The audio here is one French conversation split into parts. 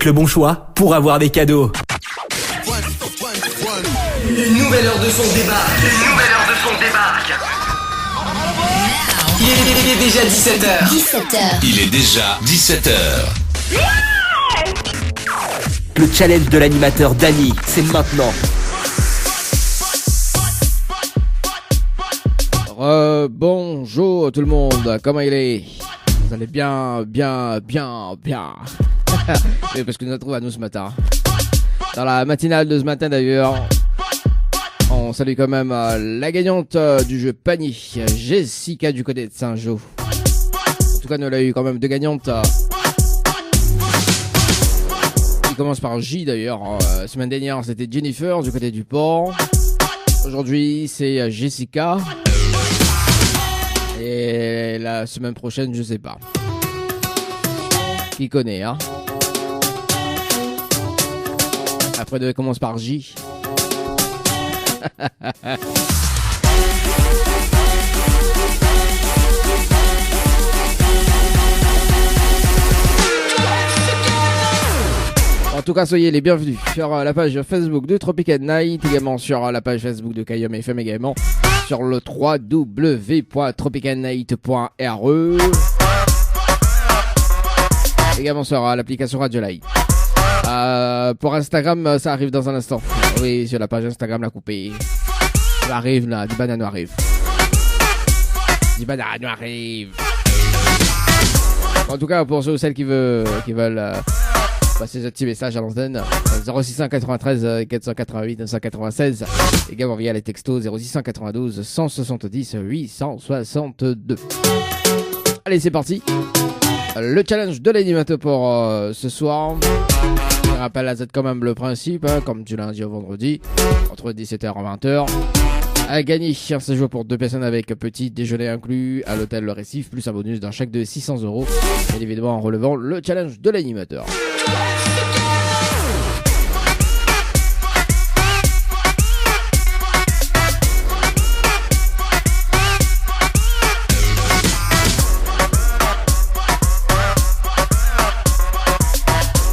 Faites le bon choix pour avoir des cadeaux. Une nouvelle heure de son débarque. Il est déjà 17h. Il est déjà 17h. Le challenge de l'animateur Dany, c'est maintenant. Bonjour tout le monde, comment il est? Vous allez bien. Oui, parce que nous nous retrouvons à nous ce matin. Dans la matinale de ce matin d'ailleurs, on salue quand même la gagnante du jeu panier, Jessica du côté de Saint-Jean. En tout cas, nous avons eu quand même deux gagnantes. Qui commence par J d'ailleurs. La semaine dernière, c'était Jennifer du côté du port. Aujourd'hui, c'est Jessica. Et la semaine prochaine, je sais pas. Qui connaît, hein? Après, elle commence par J. En tout cas, soyez les bienvenus sur la page Facebook de Tropical Night, également sur la page Facebook de Kayom FM, également sur le www.tropicalnight.re, également sur l'application Radio Light. Pour Instagram, ça arrive dans un instant. Oui, sur la page Instagram, la coupée. Ça arrive là, du banano arrive. En tout cas, pour ceux ou celles qui veulent passer ce petit message à l'antenne, 0693 488 996, également via les textos 0692 170 862. Allez, c'est parti. Le challenge de l'animateur pour ce soir. Je rappelle à Z quand même le principe, hein, comme du lundi au vendredi, entre 17h et 20h. À gagner un séjour pour deux personnes avec petit déjeuner inclus à l'hôtel Le Récif, plus un bonus d'un chèque de 600 €, bien évidemment en relevant le challenge de l'animateur.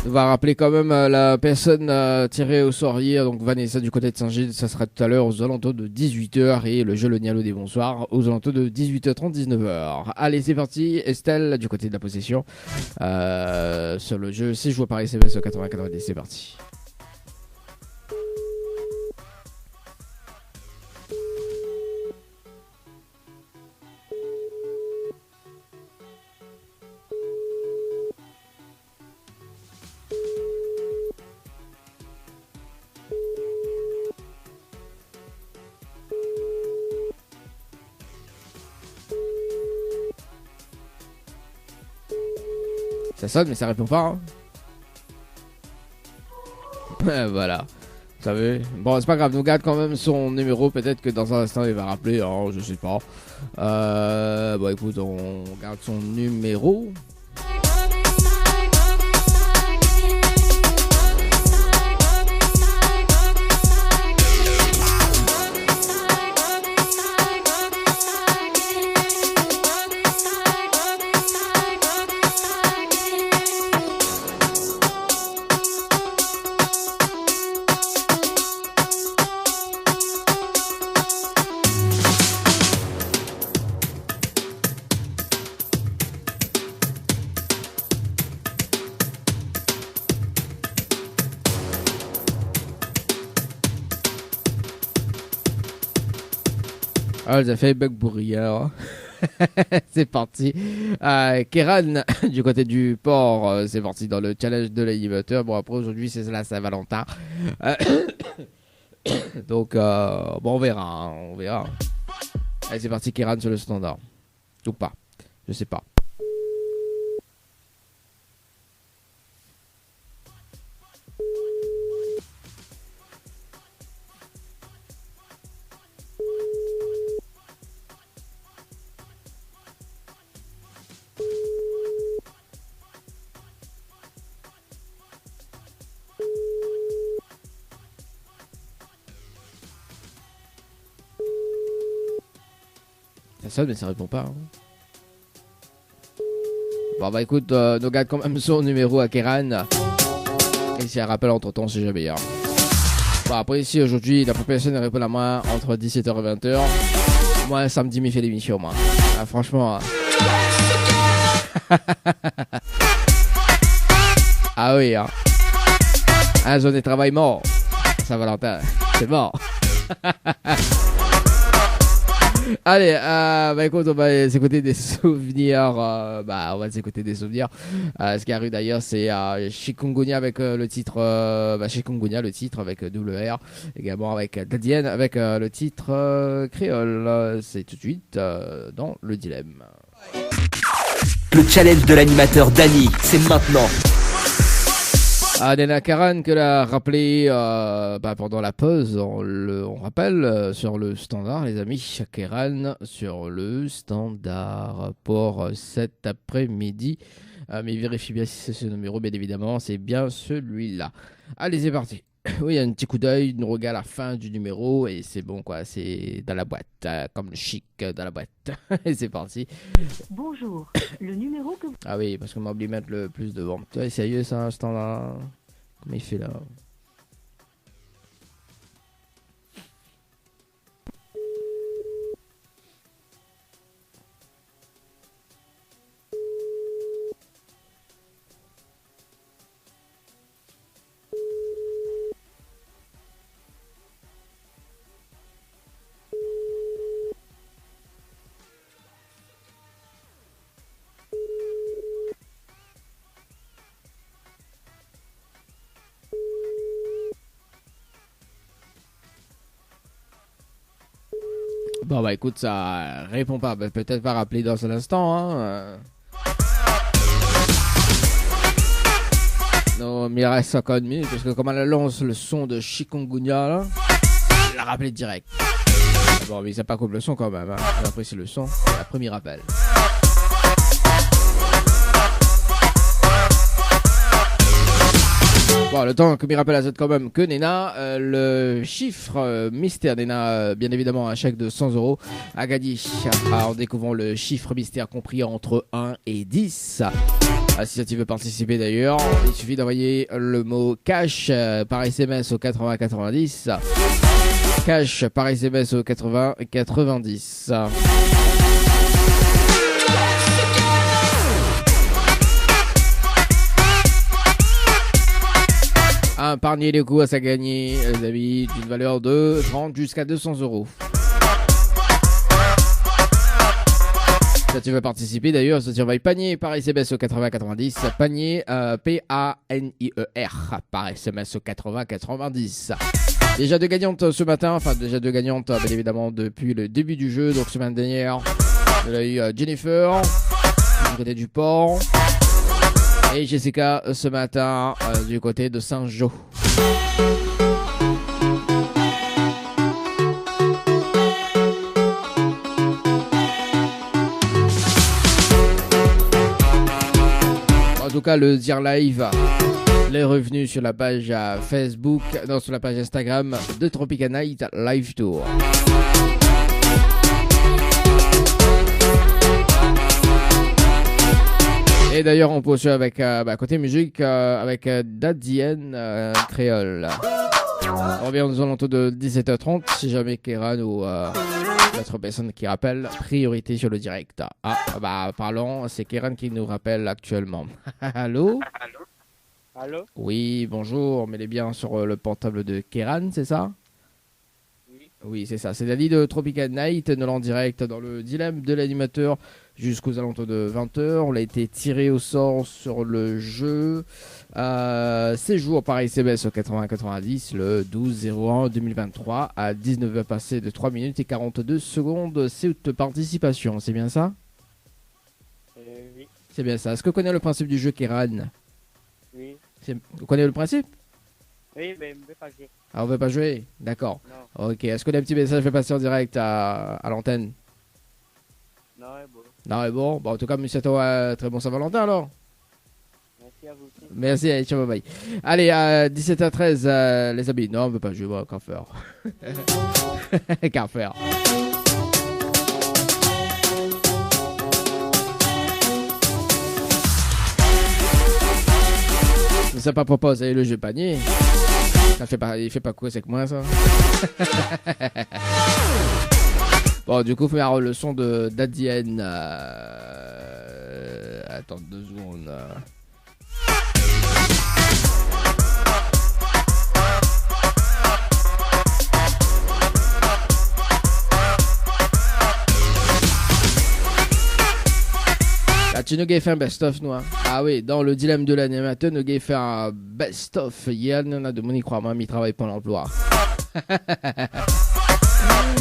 On va rappeler quand même la personne tirée au sort hier, donc Vanessa du côté de Saint-Gilles, ça sera tout à l'heure aux alentours de 18h, et le jeu Le Nialo des Bonsoirs aux alentours de 18h30, 19h. Allez, c'est parti. Estelle du côté de la possession sur le jeu, c'est joué par SMS au 94, c'est parti. Ça sonne mais ça répond pas, hein. Voilà, vous savez. Bon, c'est pas grave, nous garde quand même son numéro. Peut-être que dans un instant il va rappeler, hein, je sais pas. Bon écoute, on garde son numéro. Ah, elle a fait bug bourrière. C'est parti. Kéran, du côté du port, c'est parti dans le challenge de l'animateur. Bon, après, aujourd'hui, c'est la Saint-Valentin. Donc, bon, on verra. Hein, on verra. Allez, c'est parti, Kéran sur le standard. Ou pas. Je sais pas. Ça sonne mais ça répond pas. Hein. Bon bah écoute, nous garde quand même son numéro à Kéran. Et si elle rappelle entre temps, c'est jamais. Hein. Bon, après, ici, aujourd'hui, la population répond à moi entre 17h et 20h. Moi, samedi, m'y fait l'émission, moi. Ah, franchement. Ah oui, hein. Un zone de travail mort. Saint-Valentin, c'est mort. Allez, bah écoute, on va s'écouter des souvenirs. On va s'écouter des souvenirs. Ce qui arrive d'ailleurs, c'est Chikungunya avec le titre. Chikungunya, le titre avec WR. Également avec Dadienne avec le titre créole. C'est tout de suite dans le dilemme. Le challenge de l'animateur Dany, c'est maintenant. Nena Karan que l'a rappelé pendant la pause, on rappelle sur le standard, les amis, Karan sur le standard pour cet après-midi. Mais vérifiez bien si c'est ce numéro, bien évidemment, c'est bien celui-là. Allez, c'est parti. Oui, un petit coup d'œil, nous regarde la fin du numéro et c'est bon quoi, c'est dans la boîte, comme le chic dans la boîte. Et c'est parti. Bonjour, le numéro que vous... Ah oui, parce qu'on m'a oublié de mettre le plus devant. Tu vois, sérieux ça, ce temps-là. Comment il fait là? Bon bah écoute, ça répond pas, peut-être pas rappeler dans un instant. Hein. Non, mais il reste 50 minutes parce que comme elle lance le son de Chikungunya là, elle l'a rappelé direct. Bon mais ça pas comme le son quand même, hein. Après c'est le son, la première rappel. Bon, le temps que m'y rappelle à Z quand même que Nena, le chiffre mystère Nena, bien évidemment un chèque de 100 € à gagner en découvrant le chiffre mystère compris entre 1 et 10. Si tu veux participer d'ailleurs, il suffit d'envoyer le mot cash par SMS au 80 90. Cash par SMS au 80 90. Un panier de coups à gagner, les amis, d'une valeur de 30 jusqu'à 200 €. Si tu veux participer d'ailleurs, si tu envoies panier par SMS au 8090, panier P-A-N-I-E-R par SMS au 8090. Déjà deux gagnantes ce matin, bien évidemment depuis le début du jeu, donc semaine dernière, on a eu Jennifer, du côté du port. Et Jessica ce matin du côté de Saint-Jean. En tout cas, le Dire Live, les revenus sur la page Facebook, non, sur la page Instagram de Tropica Night Live Tour. Et d'ailleurs, on poursuit avec, côté musique, avec Dadienne Créole. On revient aux alentours de 17h30, si jamais Kéran ou d'autres personnes qui rappellent, priorité sur le direct. Parlons, c'est Kéran qui nous rappelle actuellement. Allô? Allô? Oui, bonjour, on est bien sur le portable de Kéran, c'est ça? Oui, c'est ça. C'est Dany de Tropica Night, nous en direct dans le dilemme de l'animateur jusqu'aux alentours de 20h. On a été tiré au sort sur le jeu séjour par SMS au 80-90 le 12-01-2023 à 19h passé de 3 minutes et 42 secondes. C'est de participation, c'est bien ça? Oui. C'est bien ça. Est-ce que vous connaissez le principe du jeu, Kéran? Oui. Vous connaissez le principe? Oui, mais on ne veut pas jouer. Ah, on veut pas jouer? D'accord. Non. Ok. Est-ce que les petits messages fait passer en direct à l'antenne? Non, c'est bon. Non, mais bon. En tout cas, monsieur toi, très bon Saint-Valentin alors. Merci à vous aussi. Merci, allez, ciao, bye bye. Allez, à 17h13, les amis. Non, on veut pas jouer, bon, qu'en faire. Qu'en faire. ça pas proposer le jeu panier. Il fait pas quoi, c'est que moi ça. Bon, du coup, faut faire le son de d'Adienne. Attends 2 secondes. Là, tu nous as fait un best-of, nous. Hein. Ah oui, dans le dilemme de l'animateur, nous avons fait un best-of. Hier, il y en a de mon y croit, même il travaille pour l'emploi.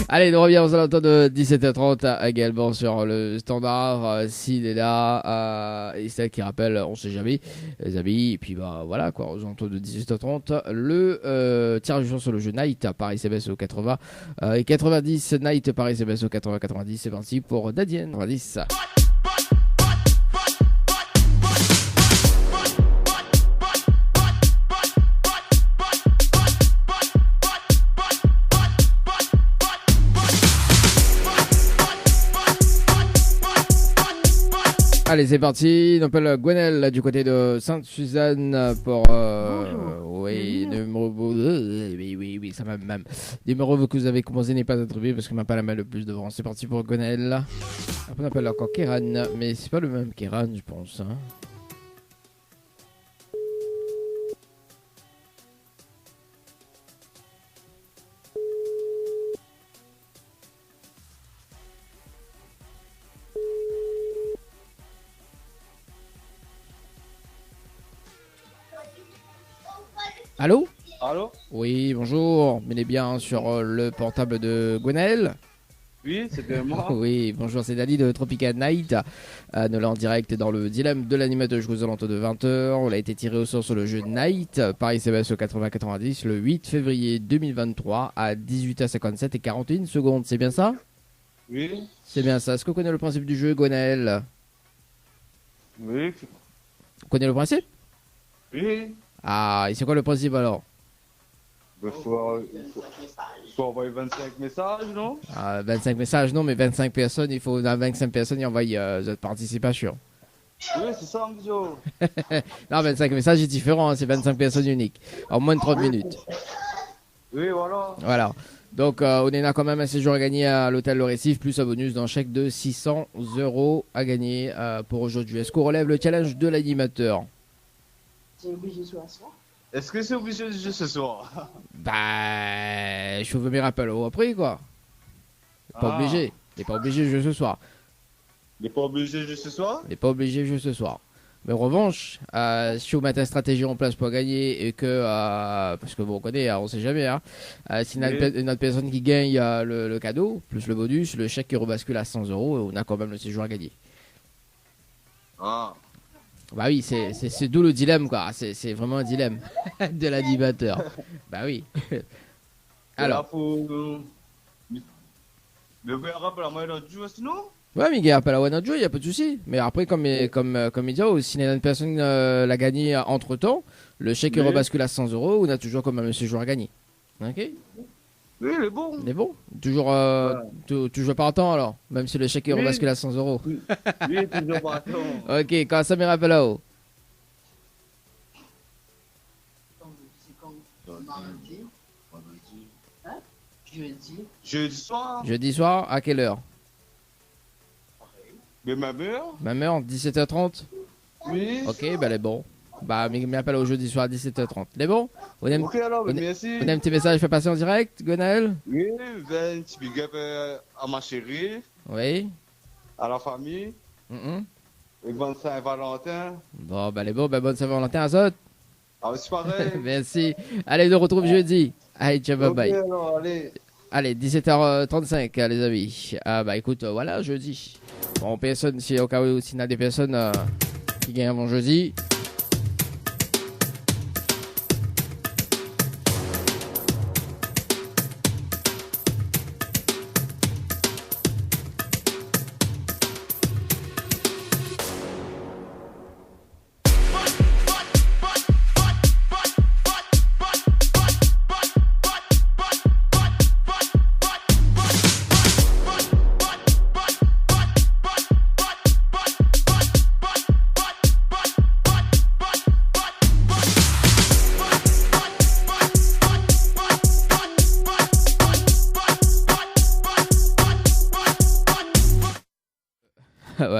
Allez, nous reviens aux alentours de 17h30 également sur le standard. S'il est là, et celle qui rappelle, on sait jamais, les amis. Et puis bah voilà quoi, aux alentours de 18h30, le tirage au sort sur le jeu Night par SMS au 80 et 90 Night par SMS au 80-90. C'est parti pour Dadienne 90. Allez, c'est parti. On appelle Gwenel du côté de Sainte-Suzanne pour oui, oui, ça m'a même. Numéro que vous avez composé n'est pas attribué parce que m'a pas la main le plus devant. C'est parti pour Gwenel. Après on appelle encore Kéran, mais c'est pas le même Kéran, je pense. Hein. Allô? Allô? Oui, bonjour. Venez bien sur le portable de Gwenel. Oui, c'est bien moi. Oui, bonjour, c'est Dali de Tropical Night. Nous l'avons en direct dans le dilemme de l'animateur jusqu'aux alentours de 20h. On a été tiré au sort sur le jeu Night par SMS au 80-90 le 8 février 2023 à 18h57 et 41 secondes. C'est bien ça? Oui. C'est bien ça. Est-ce que vous connaissez le principe du jeu, Gwenel? Oui. Vous connaissez le principe? Oui. Ah, et c'est quoi le principe alors? Il faut envoyer 25 messages, non? 25 messages, non, mais 25 personnes, il faut dans 25 personnes, il envoie votre participation. Oui, c'est ça, monsieur. Non, 25 messages c'est différent, hein, c'est 25 personnes uniques, en moins de 30 minutes. Oui, voilà. Voilà. Donc, on est là quand même un séjour à gagner à l'hôtel Le Récif, plus un bonus d'un chèque de 600 € à gagner pour aujourd'hui. Est-ce qu'on relève le challenge de l'animateur? C'est obligé ce soir. Est-ce que c'est obligé de jouer ce soir? Bah, je veux mes rappels au après, quoi. Pas obligé. Il n'est pas obligé de jouer ce soir. Il n'est pas obligé de jouer ce soir? Il n'est pas obligé de jouer ce soir. Mais en revanche, si vous mettez une stratégie en place pour gagner et que, parce que vous connaissez, on sait jamais, hein, si une autre personne qui gagne le cadeau, plus le bonus, le chèque qui rebascule à 100 €, on a quand même le séjour à gagner. Ah. Bah oui, c'est d'où le dilemme, quoi. C'est vraiment un dilemme de l'animateur. Bah oui. Alors. Mais vous rappelez la moyenne de jouer sinon? Ouais, mais il appelle à One Joe, il n'y a pas de souci. Mais après, comme il dit, si une personne l'a gagné entre temps, le chèque rebascule à 100 €, on a toujours comme un séjour à gagner. Ok? Oui, il est bon. Il est bon. Toujours, toujours par temps alors, même si le chèque rebascule à 100 €. Oui, toujours par temps. Ok, quand ça me rappelle là-haut. C'est quand vendredi. Hein? Jeudi. Jeudi soir. Jeudi soir, à quelle heure? Mais ma mère? Ma mère, 17h30? Oui. Ok, bah elle est bon. Bah, mais m'appelle au jeudi soir à 17h30. Elle est bon? Ok, alors, merci. On a un petit message fait passer en direct, Gwenaël? Oui, un petit big up à ma chérie. Oui. À la famille. Et bonne Saint-Valentin. Bon, bah elle est bon, bah bonne Saint-Valentin à Zot. Ah, c'est pareil. Merci. Allez, nous retrouve jeudi. Allez, ciao, bye bye. Alors, allez. Allez, 17h35, les amis. Ah, bah écoute, voilà, jeudi. Bon, personne, si au cas où, s'il y a des personnes qui gagnent avant jeudi.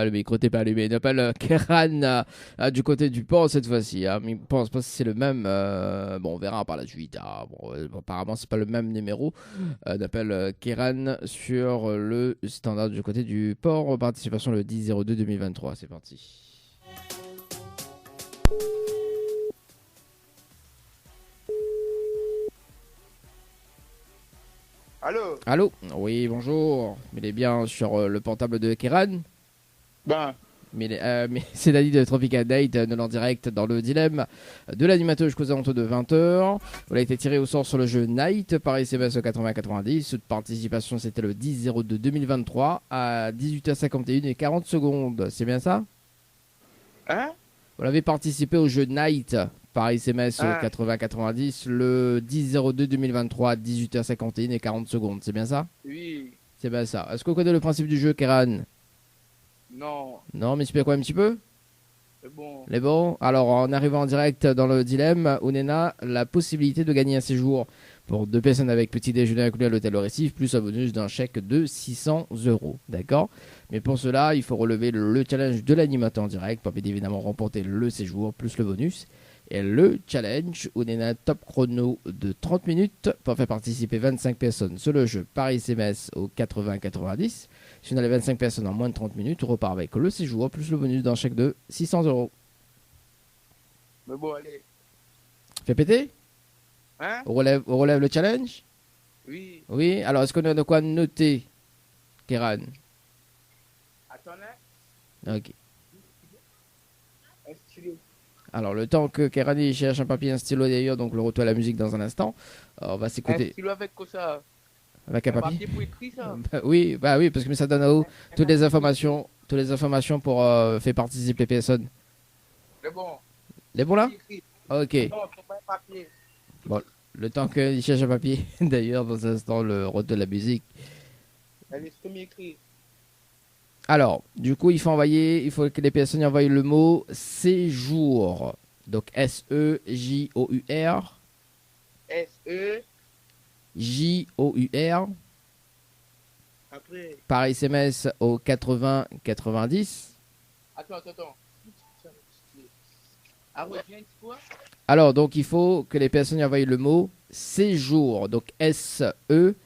le micro t'es pas allumé. Il appelle Keran du côté du port cette fois-ci. Hein. Mais je pense pas que c'est le même. Bon, on verra par la suite. Hein. Bon, apparemment, c'est pas le même numéro. Il appelle Keran sur le standard du côté du port. Participation le 10-02-2023. C'est parti. Allô? Allô? Oui, bonjour. Il est bien sur le portable de Keran. Ben, Mais c'est Dani de Tropical Date, en direct dans le dilemme de l'animateur jusqu'aux alentours de 20h. Vous avez été tiré au sort sur le jeu Night par SMS au 80-90. Toute participation, c'était le 10-02-2023 à 18h51 et 40 secondes. C'est bien ça? hein? Vous avez participé au jeu Night par SMS au 80-90 le 10-02-2023 à 18h51 et 40 secondes. C'est bien ça? Oui, C'est bien ça. Est-ce que vous connaissez le principe du jeu, Keran? non, Non, mais explique quoi un petit peu? c'est bon. Les bons. Alors, en arrivant en direct dans le dilemme, Ounena a la possibilité de gagner un séjour pour 2 personnes avec petit déjeuner inclus à l'hôtel Le Récif, plus un bonus d'un chèque de 600 €. D'accord? Mais pour cela, il faut relever le challenge de l'animateur en direct pour bien évidemment remporter le séjour plus le bonus. Et le challenge, Ounena top chrono de 30 minutes pour faire participer 25 personnes sur le jeu par SMS au 80-90. Si on a les 25 personnes en moins de 30 minutes, on repart avec le séjour plus le bonus d'un chèque de 600 €. Mais bon, allez. Fait péter? Hein? On relève le challenge? Oui. Oui. Alors, est-ce qu'on a de quoi noter, Keran? Attendez. Ok. Un stylo. Alors, le temps que Keran il cherche un papier et un stylo d'ailleurs, donc le retour à la musique dans un instant, on va Un s'écouter stylo avec quoi ça? avec un papier. pour écrire ça? Oui, parce que ça donne à haut toutes les informations pour faire participer personne. C'est bon. Les bons là? Écrit. Ok. Non, c'est pas un papier. Le temps qu'il cherche un papier, d'ailleurs, dans un instant, le retour de la musique. Allez, c'est écrit. Alors, du coup, il faut que les personnes envoient le mot séjour. Donc S-E-J-O-U-R. S-E. J-O-U-R. Après. Par SMS au 80-90. Attends. Ah ouais, viens, quoi? Alors, donc, il faut que les personnes envoient le mot séjour. Donc S-E-J-O-U-R.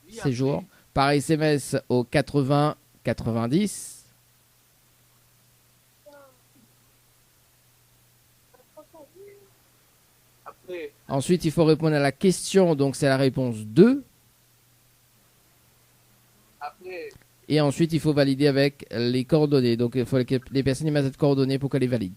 Oui, Séjour. après. Par SMS au 80-90. Après. Ensuite, il faut répondre à la question. Donc, c'est la réponse 2. Après. Et ensuite, il faut valider avec les coordonnées. Donc, il faut que les personnes y mettent cette coordonnée pour qu'elles les valident.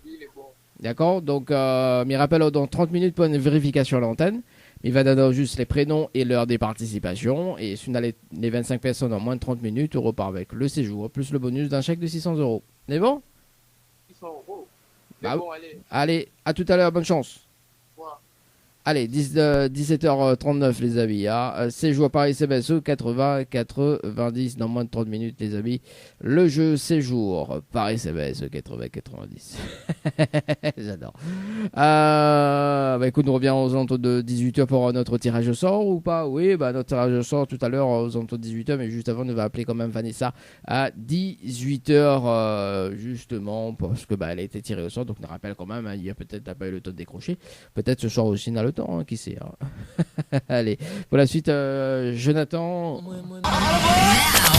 Oui, il est bon. D'accord? Donc, mais rappelle dans 30 minutes pour une vérification à l'antenne. Il va donner juste les prénoms et l'heure des participations. Et si on a les 25 personnes en moins de 30 minutes, on repart avec le séjour, plus le bonus d'un chèque de 600 €. C'est bon? 600 €. C'est Bah, bon, allez. Allez, à tout à l'heure, bonne chance. Voilà. Allez, 17h39 les amis. Hein. Séjour par SMS 80-90 dans moins de 30 minutes les amis. Le jeu séjour par SMS 80-90. J'adore. Bah écoute, nous reviens aux alentours de 18h pour notre tirage au sort ou pas? Oui, bah notre tirage au sort tout à l'heure aux alentours de 18h, mais juste avant, nous va appeler quand même Vanessa à 18h justement parce que bah elle a été tirée au sort. Donc on rappelle quand même, hein, il y a peut-être pas eu le temps de décrocher. Peut-être ce soir aussi on a le temps, hein, qui sait. Hein. Allez, pour la suite, Jonathan.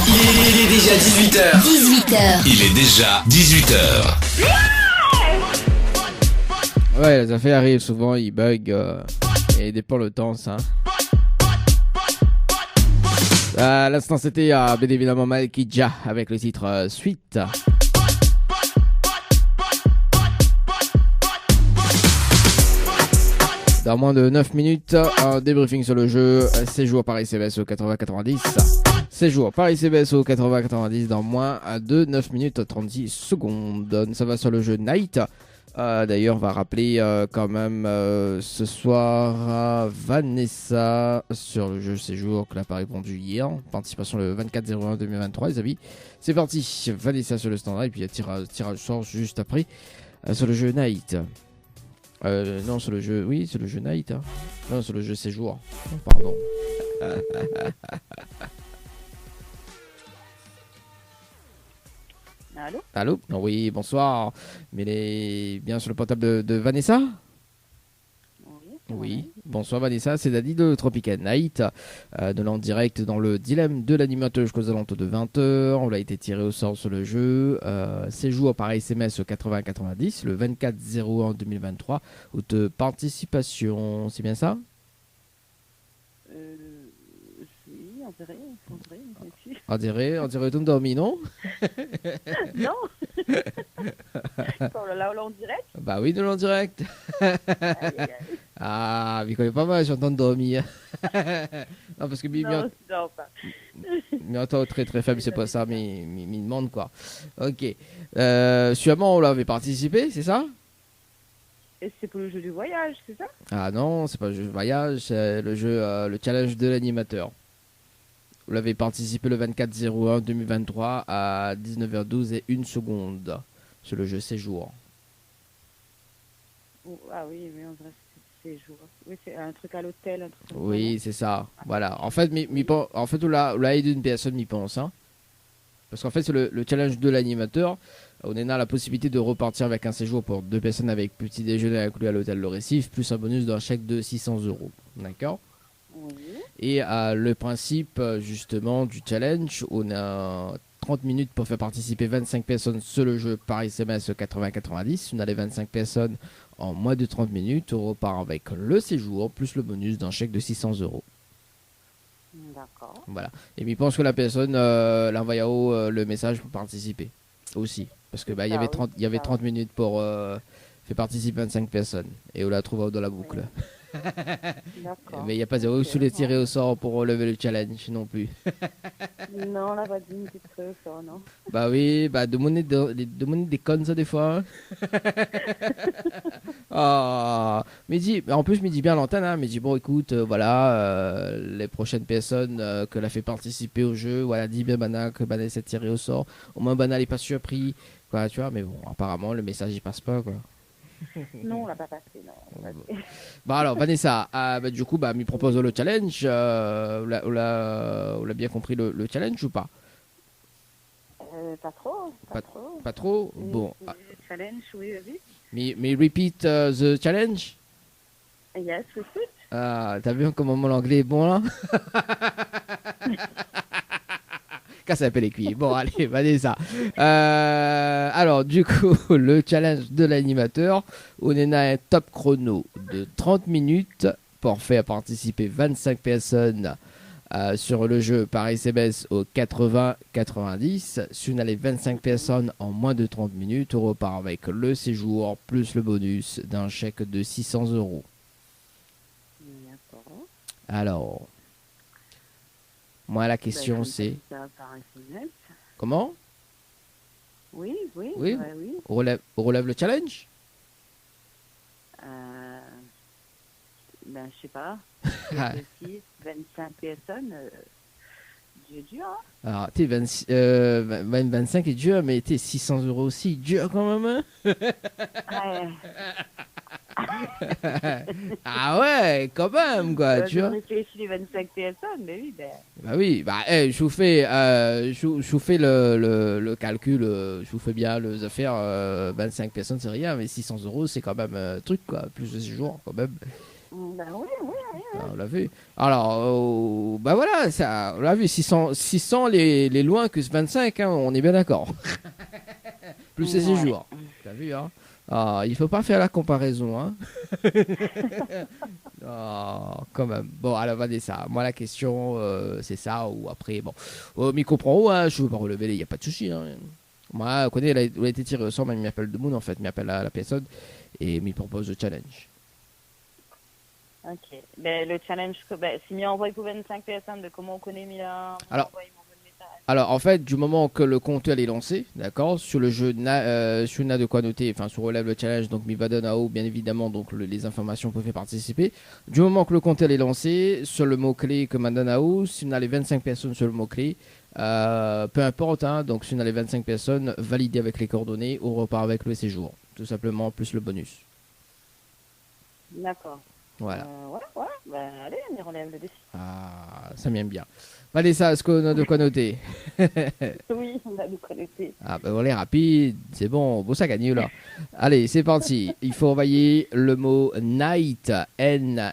Il est déjà 18h. 18h. Il est déjà 18h. Ouais, les affaires arrivent souvent, ils bug et il dépend le temps, ça. À l'instant, c'était bien évidemment Malkija avec le titre Suite. Dans moins de 9 minutes, un débriefing sur le jeu. Séjour par SMS au 80-90. Séjour par SMS au 80-90 dans moins de 9 minutes 36 secondes. Ça va sur le jeu Night. D'ailleurs, on va rappeler quand même ce soir Vanessa sur le jeu Séjour qui n'a pas répondu hier. Participation le 24-01-2023, les amis. C'est parti. Vanessa sur le standard et puis il y a tirage sort juste après sur le jeu Night. Non, sur le jeu. Oui, sur le jeu Night. Hein. Non, sur le jeu Séjour. Pardon. Allô? Allô? Oui, bonsoir. Mais il est bien sur le portable de Vanessa? Oui. Oui, bonsoir Vanessa, c'est Daddy de Tropical Night, de l'en direct dans le dilemme de l'animateur jusqu'aux alentours de 20h. On a été tiré au sort sur le jeu. Séjour par SMS au 80-90, le 24-01 2023, ou de participation, c'est bien ça? Oui, on dirait, monsieur. On dirait tout dormi, non? Non. Là, on dirait. Bah oui, de l'en direct. Aïe, aïe, aïe. Ah, il connaît pas mal, j'entends dormir. Non, parce que Non, non, pas. mais entend très très faible, c'est pas ça, mais il demande quoi. Ok. Sûrement, on l'avait participé, c'est ça? Et c'est pour le jeu du voyage, c'est ça? Ah non, c'est pas le jeu de voyage, c'est le jeu, le challenge de l'animateur. Vous l'avez participé le 24-01 2023 à 19h12 et 1 seconde sur le jeu Séjour. Ah oui, mais on dirait que c'est séjour. Oui, c'est un truc à l'hôtel, un truc comme ça, Oui, non? c'est ça. Voilà. En fait, on l'a aidé une personne, m'y pense. Hein. Parce qu'en fait, c'est le challenge de l'animateur. On a la possibilité de repartir avec un séjour pour 2 personnes avec petit déjeuner inclus à l'hôtel Le Récif, plus un bonus d'un chèque de 600 €. D'accord? Oui. Et le principe, justement, du challenge, on a 30 minutes pour faire participer 25 personnes sur le jeu par SMS 80-90. On a les 25 personnes en moins de 30 minutes. On repart avec le séjour, plus le bonus d'un chèque de 600 €. D'accord. Voilà. Et il pense que la personne l'envoie le message pour participer aussi. Parce que il y avait 30 minutes pour faire participer 25 personnes. Et on la trouve dans la boucle. D'accord. Mais il n'y a pas zéro sous les tirés au sort pour relever le challenge non plus. Non, on n'a pas dit une petite truc, ça, non. Bah oui, bah demander des connes ça des fois. Hein. Ah, en plus, me dit bien à l'antenne, hein, me dit bon écoute, voilà, les prochaines personnes que l'a fait participer au jeu, voilà, dit bien Bana que Bana s'est tiré au sort. Au moins Bana n'est pas surpris, quoi, tu vois, mais bon, apparemment le message il passe pas, quoi. Non, on l'a pas passé, non. Bah alors Vanessa, du coup, m'y propose le challenge. On l'a bien compris le challenge ou pas? Pas trop, pas trop. Pas trop. Bon. Le challenge, oui, oui. Mais repeat the challenge. Yes, repeat. Ah, t'as vu comment mon anglais est bon là? Casse un peu les cuits. Bon, allez, Vanessa. Alors, du coup, le challenge de l'animateur, on est à un top chrono de 30 minutes pour faire participer 25 personnes sur le jeu par SMS au 80-90. Si on a les 25 personnes en moins de 30 minutes, on repart avec le séjour plus le bonus d'un chèque de 600 €. D'accord. Alors, moi la question c'est... Ça par SMS. Comment? Oui. Oui. Oui. On relève le challenge? Je sais pas. 26, 25 personnes. Dieu dur, hein? Alors, t'es 25 est dur, mais t'es 600 € aussi dur quand même. Hein. Ah ouais, quand même, quoi, tu vois. Je réfléchis les 25 personnes, mais oui, Bah oui, je vous fais, le calcul, je vous fais bien les affaires, 25 personnes c'est rien, mais 600 € c'est quand même un truc, quoi, plus de séjours quand même. Ben oui. On l'a vu. Alors, voilà, ça, on l'a vu, 600 les loin que 25, hein, on est bien d'accord. Plus les séjours. T'as vu, hein? Ah, il faut pas faire la comparaison, hein. Oh, quand même. Bon, alors Vanessa, moi la question c'est ça ou après bon, m'y comprend hein, je veux pas relever, il y a pas de souci. Hein. Moi, on connaît, il a été tiré au sort, mais il m'appelle de Moon en fait, il m'appelle la personne et m'y propose le challenge. Ok. Le challenge, si m'y envoie pour 25 personnes, comment on connaît Mila? Alors en fait, du moment que le compteur est lancé, d'accord, sur le jeu, sur n'a de quoi noter, enfin sur relève le challenge, donc mi va donner à haut, bien évidemment, donc les informations pour faire participer. Du moment que le compteur est lancé, sur le mot-clé que m'adonne à haut, si on a les 25 personnes sur le mot-clé, peu importe, hein, donc si on a les 25 personnes, validées avec les coordonnées, on repart avec le séjour, tout simplement, plus le bonus. D'accord. Voilà. Ouais. Bah, allez, on y relève le défi. Ah, ça m'aime bien. Vanessa, est-ce qu'on a de quoi noter? Oui, on a de quoi noter. Ah, ben on est rapide, c'est bon, ça gagne là. Allez, c'est parti. Il faut envoyer le mot night, N-I-G-H-T,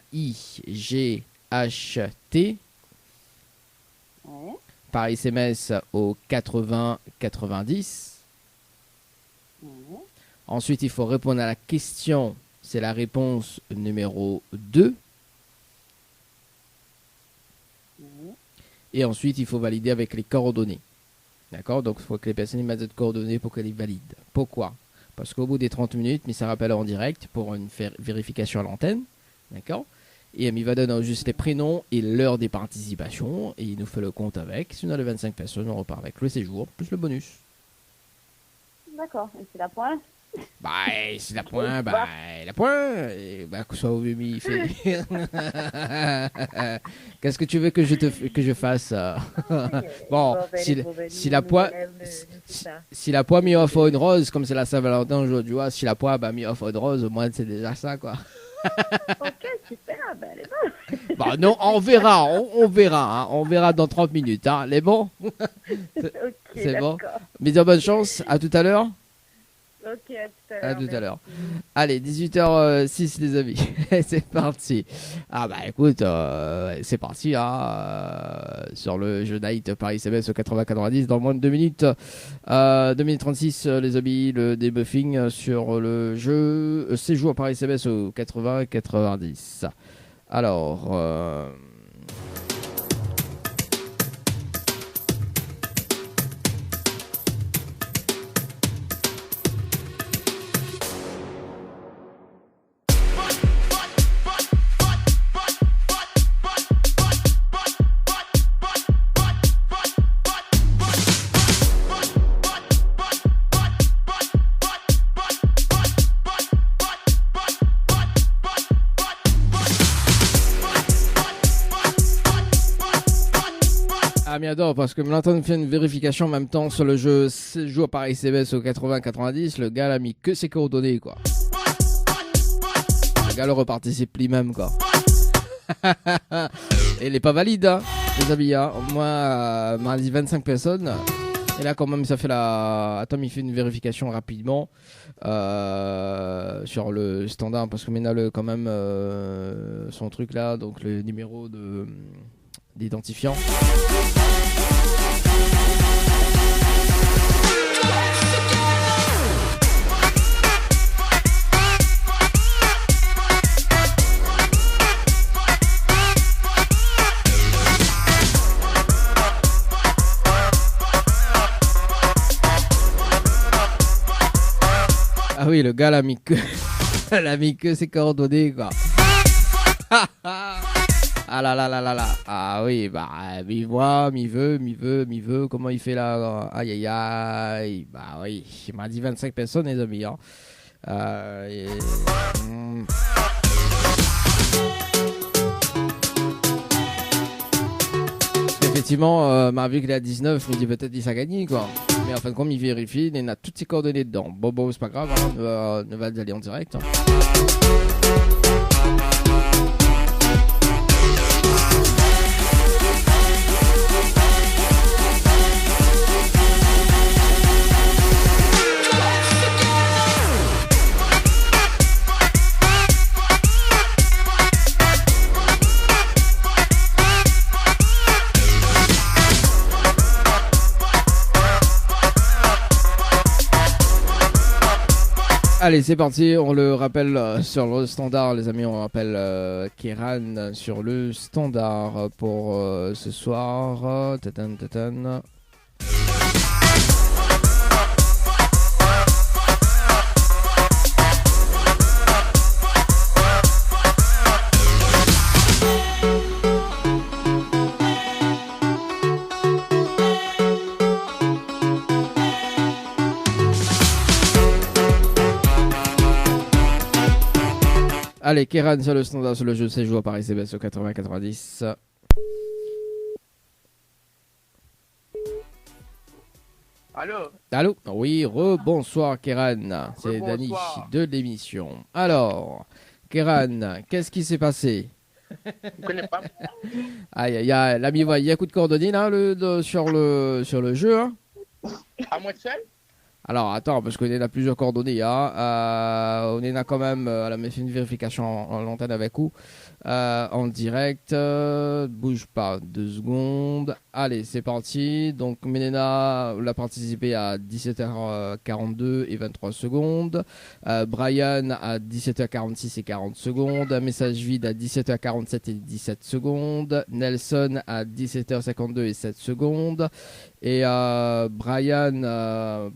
Ouais. par SMS au 80 90. Ouais. Ensuite, il faut répondre à la question. C'est la réponse numéro 2. Ouais. Et ensuite, il faut valider avec les coordonnées. D'accord? Donc, il faut que les personnes mettent des coordonnées pour qu'elles les valident. Pourquoi? Parce qu'au bout des 30 minutes, il se rappelle en direct pour une vérification à l'antenne. D'accord? Et il va donner juste les prénoms et l'heure des participations. Et il nous fait le compte avec. Si on a les 25 personnes, on repart avec le séjour plus le bonus. D'accord. Et c'est la pointe. Bah, c'est la point, la point. Et bah, que soit au Mimi, il fait. Qu'est-ce que tu veux que je fasse? Bon, si la poix, si la poix m'y offre une rose, comme c'est la Saint-Valentin aujourd'hui, si la poix m'y offre une rose, au moins c'est déjà ça, quoi. Ok, super, ben elle est bonne. Bah non, on verra, on verra, hein, on verra dans 30 minutes, hein. Les bons? C'est bon. Mais bonne chance, à tout à l'heure. Ok, à tout à l'heure. Allez, 18h06 les amis. C'est parti. Ah bah écoute, c'est parti hein, sur le jeu Night Paris SMS au 80-90 dans moins de 2 minutes. 2 minutes 36 les amis, le debuffing sur le jeu séjour Paris SMS au 80-90. Alors... J'adore parce que maintenant fait une vérification en même temps sur le jeu séjour Paris CBS au 80-90. Le gars a mis que ses coordonnées quoi. Le gars le reparticipe lui-même quoi. Et il est pas valide hein, les amis hein. Moi m'a dit 25 personnes. Et là quand même ça fait la... Attends il fait une vérification rapidement sur le standard parce que maintenant le quand même son truc là donc le numéro d'identifiant. Ah oui, le gars l'a mis que ses coordonnées quoi. Ah là là là là là. Ah oui, bah, mi-voix, mi-veut, comment il fait là? Aïe aïe aïe. Bah oui, il m'a dit 25 personnes les amis. Hein. Effectivement, vu qu'il est à 19, je me dis peut-être qu'il a gagné quoi. Mais en fin de compte, il vérifie, il a toutes ses coordonnées dedans. Bon, c'est pas grave, hein, on va aller en direct. Hein. Allez, c'est parti, on le rappelle sur le standard, les amis, on rappelle Kéran sur le standard pour ce soir. Tatan. Allez, Kéran sur le standard, sur le jeu séjour Paris CBS au 80-90. Allô. Oui, rebonsoir Kéran. C'est Dany de l'émission. Alors, Kéran, qu'est-ce qui s'est passé? Je connais pas. Ah, il y a l'ami, il y a un coup de coordonnées là sur le jeu. Hein. À moi seul? Alors attends, parce qu'on est a plusieurs coordonnées. Hein. On est là quand même. Elle a fait une vérification en l'antenne avec vous. En direct. Bouge pas 2 secondes. Allez, c'est parti. Donc Menena l'a participé à 17h42 et 23 secondes. Brian à 17h46 et 40 secondes. Message vide à 17h47 et 17 secondes. Nelson à 17h52 et 7 secondes. Et Brian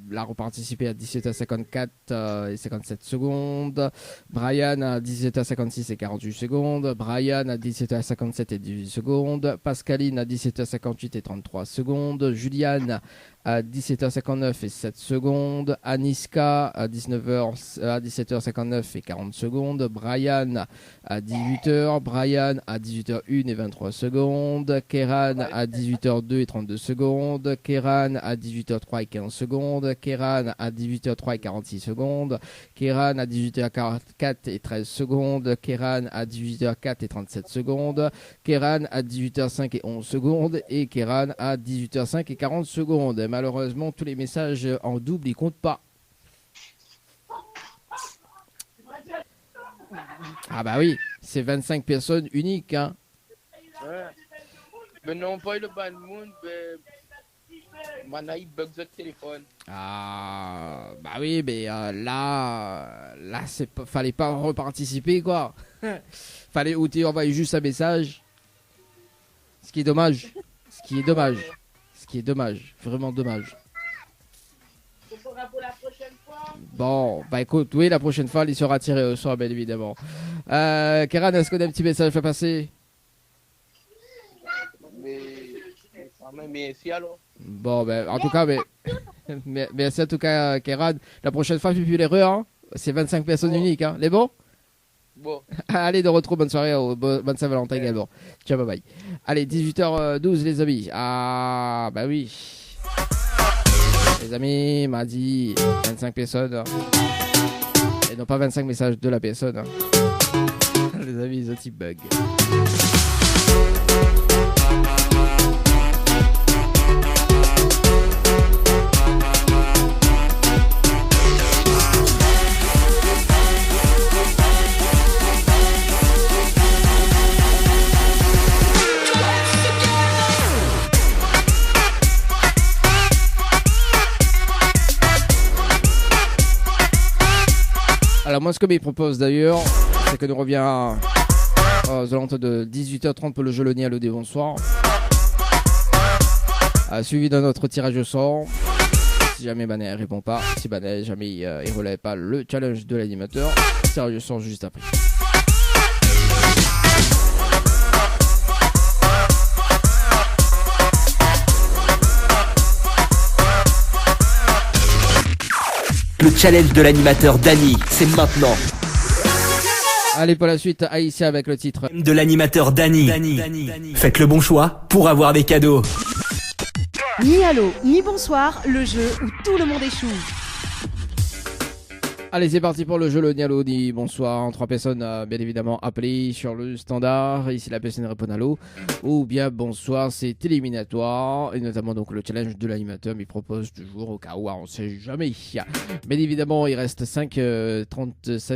l'a reparticipé à 17h54 et 57 secondes. Brian à 17h56 et 48 secondes. Brian à 17h57 et 18 secondes. Pascaline à 17h58 et 33 secondes. Juliane à 17h59 et 7 secondes. Aniska à 17h59 et 40 secondes. Brian à 18h. Brian à 18h01 et 23 secondes. Kéran à 18h02 et 32 secondes. Kéran à 18h03 et 15 secondes. Kéran à 18h03 et 46 secondes. Kéran à 18h44 et 13 secondes. Kéran à 18h04 et 37 secondes. Kéran à 18h05 et 11 secondes. Et Kéran à 18h05 et 40 secondes. Malheureusement, tous les messages en double, ils comptent pas. Ah bah oui, c'est 25 personnes uniques. Hein. Ouais. Mais non, pas le ban monde, mais... Manaï bug le téléphone. Ah, bah oui, mais là, fallait pas reparticiper, quoi. Fallait ou tu envoyer juste un message. Ce qui est dommage. Vraiment dommage. Ce sera pour la prochaine fois. Bon, bah écoute, oui, la prochaine fois, il sera tiré au sort, bien évidemment. Kéran, est-ce qu'on a un petit message à passer? Mais merci alors. Bon, ben, en tout cas, merci en tout cas, Kéran. La prochaine fois, plus l'erreur, hein. C'est 25 personnes uniques, hein. Les bons? Bon. Allez, de retour, bonne soirée, bonne Saint-Valentin également. Ciao, bye bye. Allez, 18h12, les amis. Ah, bah oui. Les amis, m'a dit 25 personnes. Hein. Et non pas 25 messages de la personne. Hein. Les amis, The Tip Bug. Alors moi ce que je propose d'ailleurs, c'est que nous reviens aux alentours de 18h30 pour le jeu Le Nialo des bonsoirs. Suivi d'un autre tirage au sort. Si jamais Banet ne répond pas, si Banet jamais il relève pas le challenge de l'animateur, tirage au sort juste après. Le challenge de l'animateur Dany, c'est maintenant. Allez, pour la suite, Aïssia avec le titre De l'animateur Dany. Faites le bon choix pour avoir des cadeaux. Ni allô, ni bonsoir, le jeu où tout le monde échoue. Allez, c'est parti pour le jeu Le Nialo dit bonsoir. En 3 personnes, bien évidemment, appelées sur le standard. Ici, la personne répond allô. Ou bien bonsoir, c'est éliminatoire. Et notamment, donc, le challenge de l'animateur m'y propose toujours au cas où, on sait jamais. Bien évidemment, il reste 5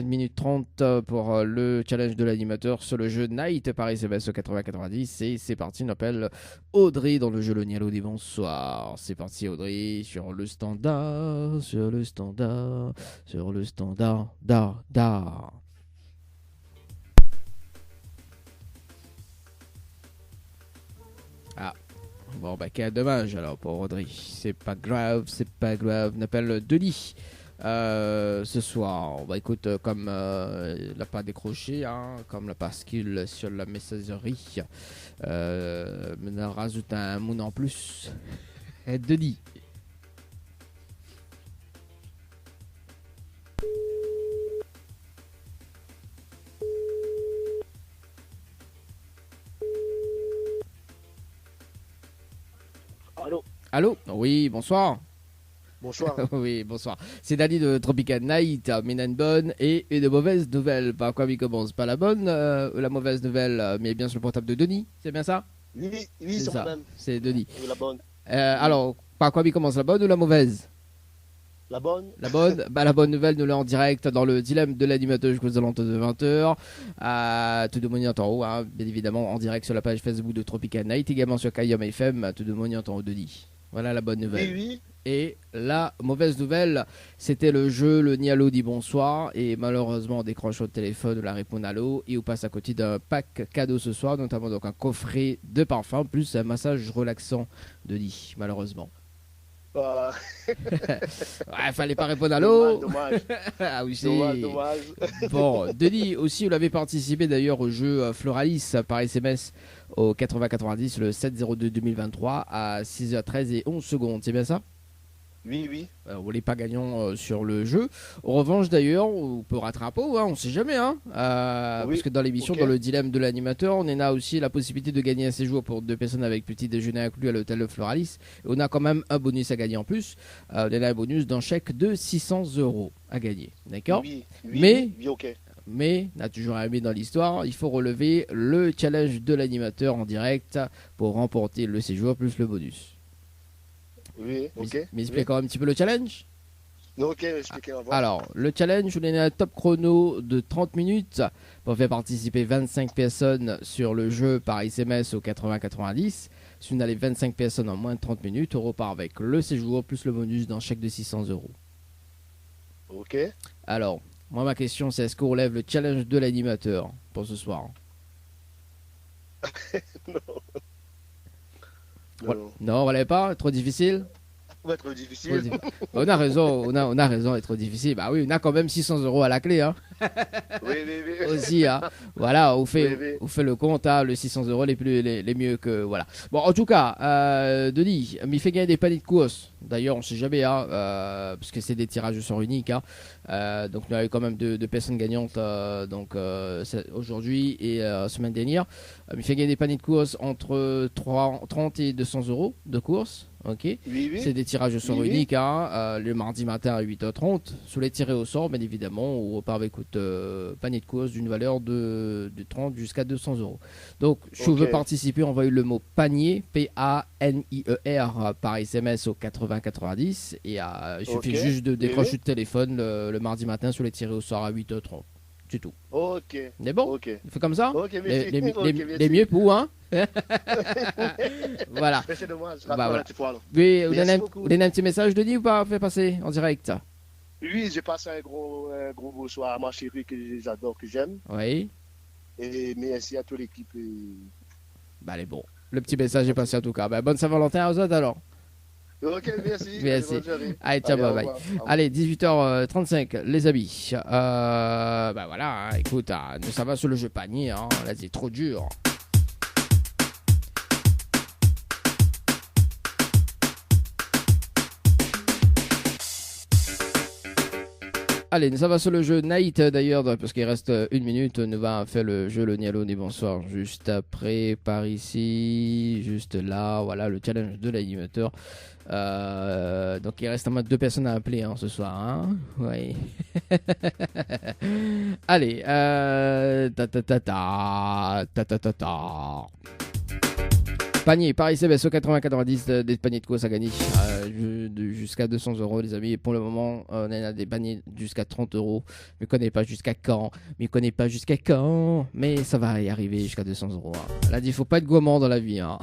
minutes 30 pour le challenge de l'animateur sur le jeu Night Paris CBS 80-90. Et c'est parti, on appelle Audrey dans le jeu Le Nialo dit bonsoir. C'est parti, Audrey, sur le standard, sur le standard. Ah, bon bah quel dommage alors pour Audrey. C'est pas grave. On appelle Denis ce soir. Bah écoute, comme il n'a pas décroché, hein, comme la bascule sur la messagerie, on rajoute un mot en plus. Denis. Allô? Allô? Oui, bonsoir. Bonsoir. Oui, bonsoir. C'est Dani de Tropical Night, mais une bonne et une mauvaise nouvelle. Par quoi il commence? Pas la bonne, la mauvaise nouvelle, mais bien sur le portable de Denis, c'est bien ça? Oui, c'est c'est ça. moi-même. C'est Denis. La bonne. Alors, par quoi il commence, la bonne ou la mauvaise? La bonne. La bonne, la bonne nouvelle, nous l'avons en direct dans le dilemme de l'animateur jusqu'aux alentours de 20h. Tout de monde en haut, hein, bien évidemment, en direct sur la page Facebook de Tropical Night, également sur Kayom FM, tout de monde en haut, Denis. Voilà la bonne nouvelle. Oui. Et la mauvaise nouvelle, c'était le jeu, le Nialo dit bonsoir. Et malheureusement, on décroche au téléphone, on la répond à l'eau. Et on passe à côté d'un pack cadeau ce soir, notamment donc un coffret de parfum, plus un massage relaxant, Denis, malheureusement. Ouais, fallait pas répondre à l'eau. Dommage. Ah oui, c'est dommage. Bon, Denis aussi, vous l'avez participé d'ailleurs au jeu Floralis par SMS au 8090 le 7/02/2023 à 6h13 et 11 secondes, c'est bien ça? Oui. On n'est pas gagnant sur le jeu. En revanche, d'ailleurs, on peut rattraper, hein, on ne sait jamais. Hein, parce que dans l'émission, dans le dilemme de l'animateur, on a aussi la possibilité de gagner un séjour pour 2 personnes avec petit déjeuner inclus à l'hôtel de Floralis. Et on a quand même un bonus à gagner en plus. On a un bonus d'un chèque de 600 € à gagner. D'accord? Oui, ok. Mais, on a toujours un mais dans l'histoire, il faut relever le challenge de l'animateur en direct pour remporter le séjour plus le bonus. Oui, ok. Mais expliquez un petit peu le challenge. Ok, expliquez. Alors, le challenge, vous donnez un top chrono de 30 minutes pour faire participer 25 personnes sur le jeu par SMS au 80-90. Si vous avez 25 personnes en moins de 30 minutes, on repart avec le séjour plus le bonus d'un chèque de 600 €. Ok. Alors, moi, ma question, c'est est-ce qu'on relève le challenge de l'animateur pour ce soir? Non, on relève pas? Trop difficile? Ouais, trop difficile. On a raison, on a raison d'être trop difficile. Bah oui, on a quand même 600 € à la clé, hein. Oui. Aussi, hein. Voilà, on fait le compte, hein, le 600 € les mieux que voilà. Bon, en tout cas, Denis, il fait gagner des paniers de course. D'ailleurs, on sait jamais, hein, parce que c'est des tirages au sort uniques, hein. Donc, nous avons quand même deux personnes gagnantes, aujourd'hui et semaine dernière. Il fait gagner des paniers de course entre 30 et 200 € de course. Ok. Oui. C'est des tirages au sort uniques, hein, le mardi matin à 8h30. Sous les tirés au sort, bien évidemment, on repart avec panier de course d'une valeur de 30 jusqu'à 200 €. Donc, si vous voulez participer, envoyez le mot panier, PANIER, par SMS au 80-90. Et il suffit juste de décrocher le téléphone le mardi matin sous les tirés au sort à 8h30. C'est tout. Ok. C'est bon? Ok. On fait comme ça? Ok, merci. Les mieux pour, hein? Voilà. C'est dommage. Voilà. Oui, vous donnez un petit message de Denis ou pas? Fait passer en direct. Oui, j'ai passé un gros bonsoir à ma chérie que j'adore, que j'aime. Oui. Et merci à toute l'équipe. Bah, allez, bon. Le petit message est passé en tout cas. Bah, bonne Saint-Valentin aux autres alors. Ok, merci. Merci. Allez, ciao, bye bye. Allez, 18h35, les amis. Bah voilà, hein, écoute, ça va sur le jeu panier. Hein. Là, c'est trop dur. Allez, ça va sur le jeu Night d'ailleurs, parce qu'il reste 1 minute. Nous va faire le jeu le Nialo des bonsoirs juste après, par ici, juste là. Voilà le challenge de l'animateur. Donc il reste en mode 2 personnes à appeler ce soir. Hein, oui. Allez, panier par SMS au 80-90, des paniers de course à gagner jusqu'à 200 € les amis. Et pour le moment, on a des paniers jusqu'à 30 €. Mais connais pas jusqu'à quand. Mais ça va y arriver jusqu'à 200 €. Hein. Là, il faut pas être gourmand dans la vie. Hein.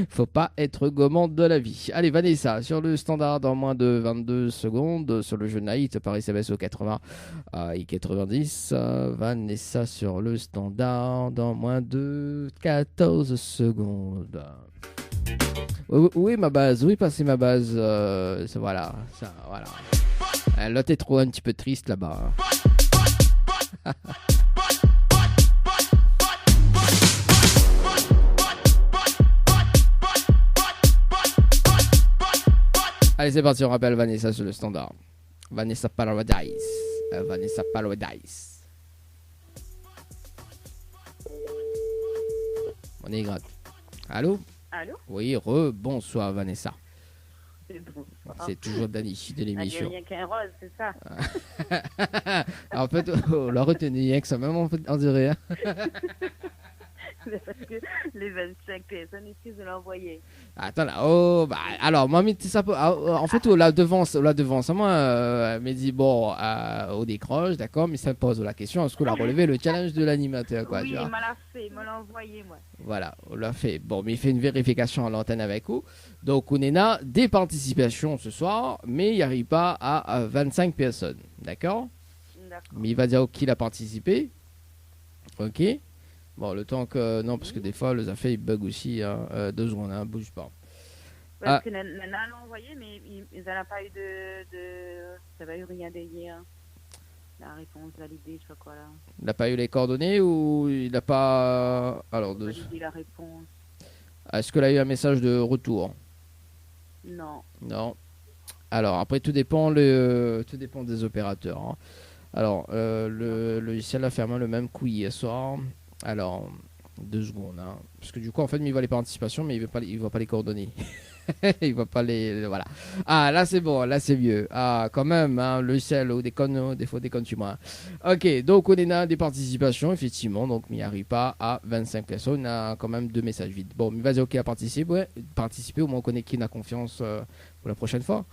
Faut pas être gourmand de la vie. Allez, Vanessa, sur le standard dans moins de 22 secondes. Sur le jeu Night par SMS au 80 et 90. Vanessa sur le standard dans moins de 14 secondes. Oui, ma base. Oui, passer ma base. Voilà. Là, t'es trop un petit peu triste là-bas. Hein. Allez, c'est parti, on rappelle Vanessa sur le standard. Vanessa Paradise. On est gratte. Allô? Allô? Oui, bonsoir Vanessa. C'est toujours Dani de l'émission. Il n'y a qu'un rose, c'est ça. En fait, on l'a retenu rien que ça, même on dirait. Hein. Parce que les 25 personnes ici, je l'ai envoyé. Attends là, alors, moi, ça peut, en fait, on la devance, moi, elle m'a dit, bon, au décroche, d'accord, mais ça me pose la question, est-ce qu'on a relevé le challenge de l'animateur, quoi, oui, tu vois. il me l'a fait, il me l'a envoyé, moi. Voilà, on l'a fait. Bon, mais il fait une vérification à l'antenne avec vous. Donc, on est là, des participations ce soir, mais il n'y arrive pas à 25 personnes, d'accord. Mais il va dire qui a participé, ok. Bon, le temps que... Non, parce que des fois, les affaires, ils bug aussi. 2 secondes, hein, bouge pas. Parce que Nana l'a envoyé, mais ils n'ont pas eu ça n'a eu rien derrière. La réponse validée, je sais pas quoi, là. Il n'a pas eu les coordonnées ou il n'a pas... Alors, validé la réponse. Est-ce qu'il a eu un message de retour? Non. Non. Alors, après, tout dépend des opérateurs. Hein. Alors, le logiciel a fermé le même coup hier soir. Alors, 2 secondes. Hein. Parce que du coup, en fait, il voit les participations, mais il ne voit pas les coordonnées. Il ne voit pas les... Voilà. Ah, là, c'est bon. Là, c'est mieux. Ah, quand même, hein, le logiciel, des fois, déconne sur moi. Ok, donc, on est dans des participations, effectivement. Donc, il n'y arrive pas à 25 personnes. On a quand même 2 messages vides. Bon, mais vas-y, ok, à participer. Au moins, on connaît qui a confiance pour la prochaine fois.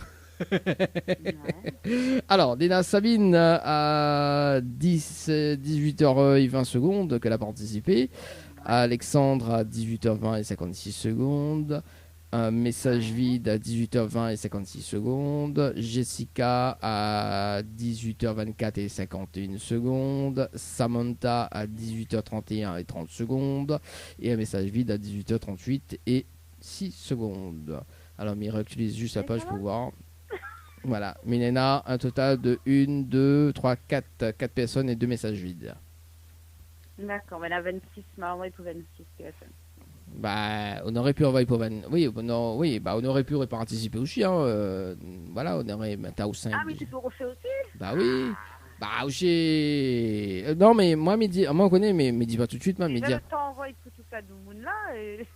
Alors, Dina Sabine à 18h20 secondes qu'elle a participé. Alexandre à 18h20 et 56 secondes. Un message vide à 18h20 et 56 secondes. Jessica à 18h24 et 51 secondes. Samantha à 18h31 et 30 secondes. Et un message vide à 18h38 et 6 secondes. Alors, mais réutilise juste la page pour voir. Voilà, Milena, un total de 1, 2, 3, 4 personnes et 2 messages vides. D'accord, mais la 26 m'a envoyé pour 26 personnes. Bah, on aurait pu envoyer pour 20. Oui, on aurait pu participer aussi. Hein, voilà, on aurait. Au 5. Ah, mais tu peux refaire aussi? Bah oui. Bah, j'ai. Non, mais moi, on connaît, mais dis pas tout de suite, moi, mais dis. T'as envoyé pour tout ça du monde là et...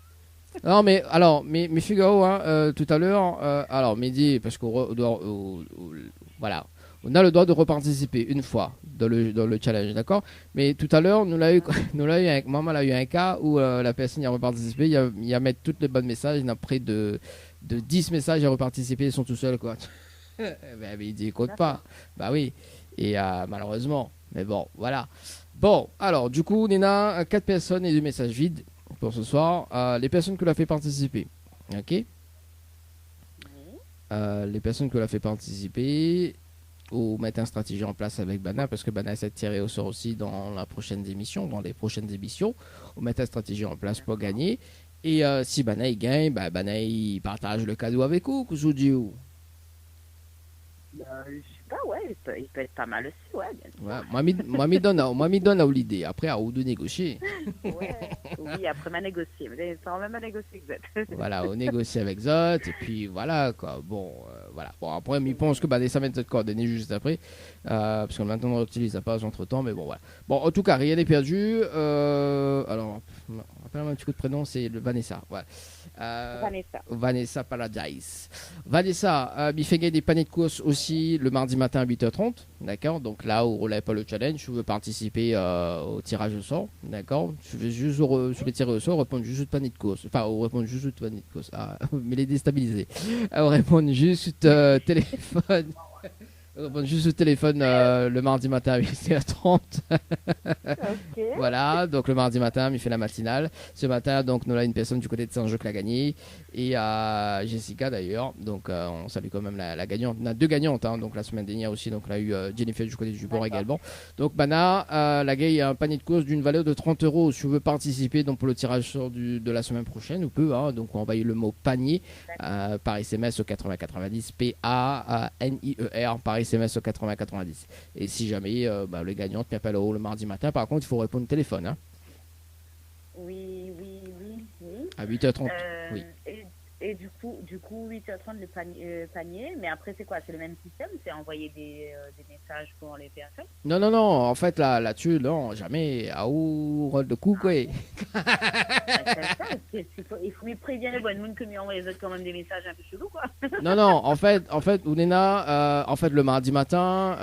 Non, mais alors, mais Figaro, hein, tout à l'heure, alors, Mehdi, parce qu'on doit. Voilà. On a le droit de reparticiper une fois dans le challenge, d'accord? Mais tout à l'heure, maman a eu un cas où la personne y a reparticipé, il y a mettre toutes les bonnes messages, il y a près de 10 messages à reparticiper, ils sont tout seuls, quoi. Ben, il dit, compte pas. Bah oui. Et malheureusement. Mais bon, voilà. Bon, alors, du coup, on a 4 personnes et 2 messages vides pour ce soir. Les personnes que l'on a fait participer, ok? Les personnes que l'on a fait participer... ou mettre une stratégie en place avec Bana, parce que Bana essaie de tirer au sort aussi dans les prochaines émissions, ou mettre une stratégie en place pour gagner. Et si Bana il gagne, Bana il partage le cadeau avec vous, que je vous dis où. Je sais pas, ouais, il peut être pas mal aussi, ouais. Ouais, moi me donne l'idée, après à vous de négocier. Ouais, oui, après m'a négocié, mais ça même à négocier avec Zot. Voilà, on négocie avec Zot, et puis voilà, quoi. Bon, voilà. Bon, après, il pense que ça va être coordonné juste après, parce que maintenant on utilise la page entre temps, mais bon, voilà. Bon, en tout cas, rien n'est perdu. Alors, rappelle-moi un petit coup de prénom, c'est le Vanessa. Voilà. Vanessa Paradise. Vanessa, il fait gagner des paniers de course aussi le mardi matin à 8h30, d'accord? Donc là où on relève pas le challenge, je veux participer au tirage au sort, d'accord? Je vais juste sur les tirer au sort, répondre juste au panier de course, enfin, répondre juste au panier de course, mais les déstabiliser. Répondre juste téléphone. Juste au téléphone le mardi matin à 8h30. Okay. Voilà, donc le mardi matin, il fait la matinale. Ce matin, donc, nous avons une personne du côté de Saint-Jean qui l'a gagné. Et Jessica d'ailleurs. Donc, on salue quand même la gagnante. On a 2 gagnantes, hein, donc la semaine dernière aussi. Donc, on a eu Jennifer du côté du Bord également. Donc, Bana, la gagne a un panier de course d'une valeur de 30 €. Si vous voulez participer donc, pour le tirage sort de la semaine prochaine, vous pouvez. Hein, donc, envoyez le mot panier par SMS au 8090. PANIER par SMS au 8090. Et si jamais le gagnant t'appelle le mardi matin, par contre, il faut répondre au téléphone. Hein. Oui. À 8h30. Oui. Et du coup 8h30 le panier, mais après c'est quoi? C'est le même système? C'est envoyer des messages pour les personnes? Non, en fait, là-dessus, non, jamais. Ah, ou, rôle de coup, quoi. Il faut me prévenir le bon monde que m'y envoie les autres quand même des messages un peu chelous, quoi. Non, en fait, Ounena, en fait, le mardi matin,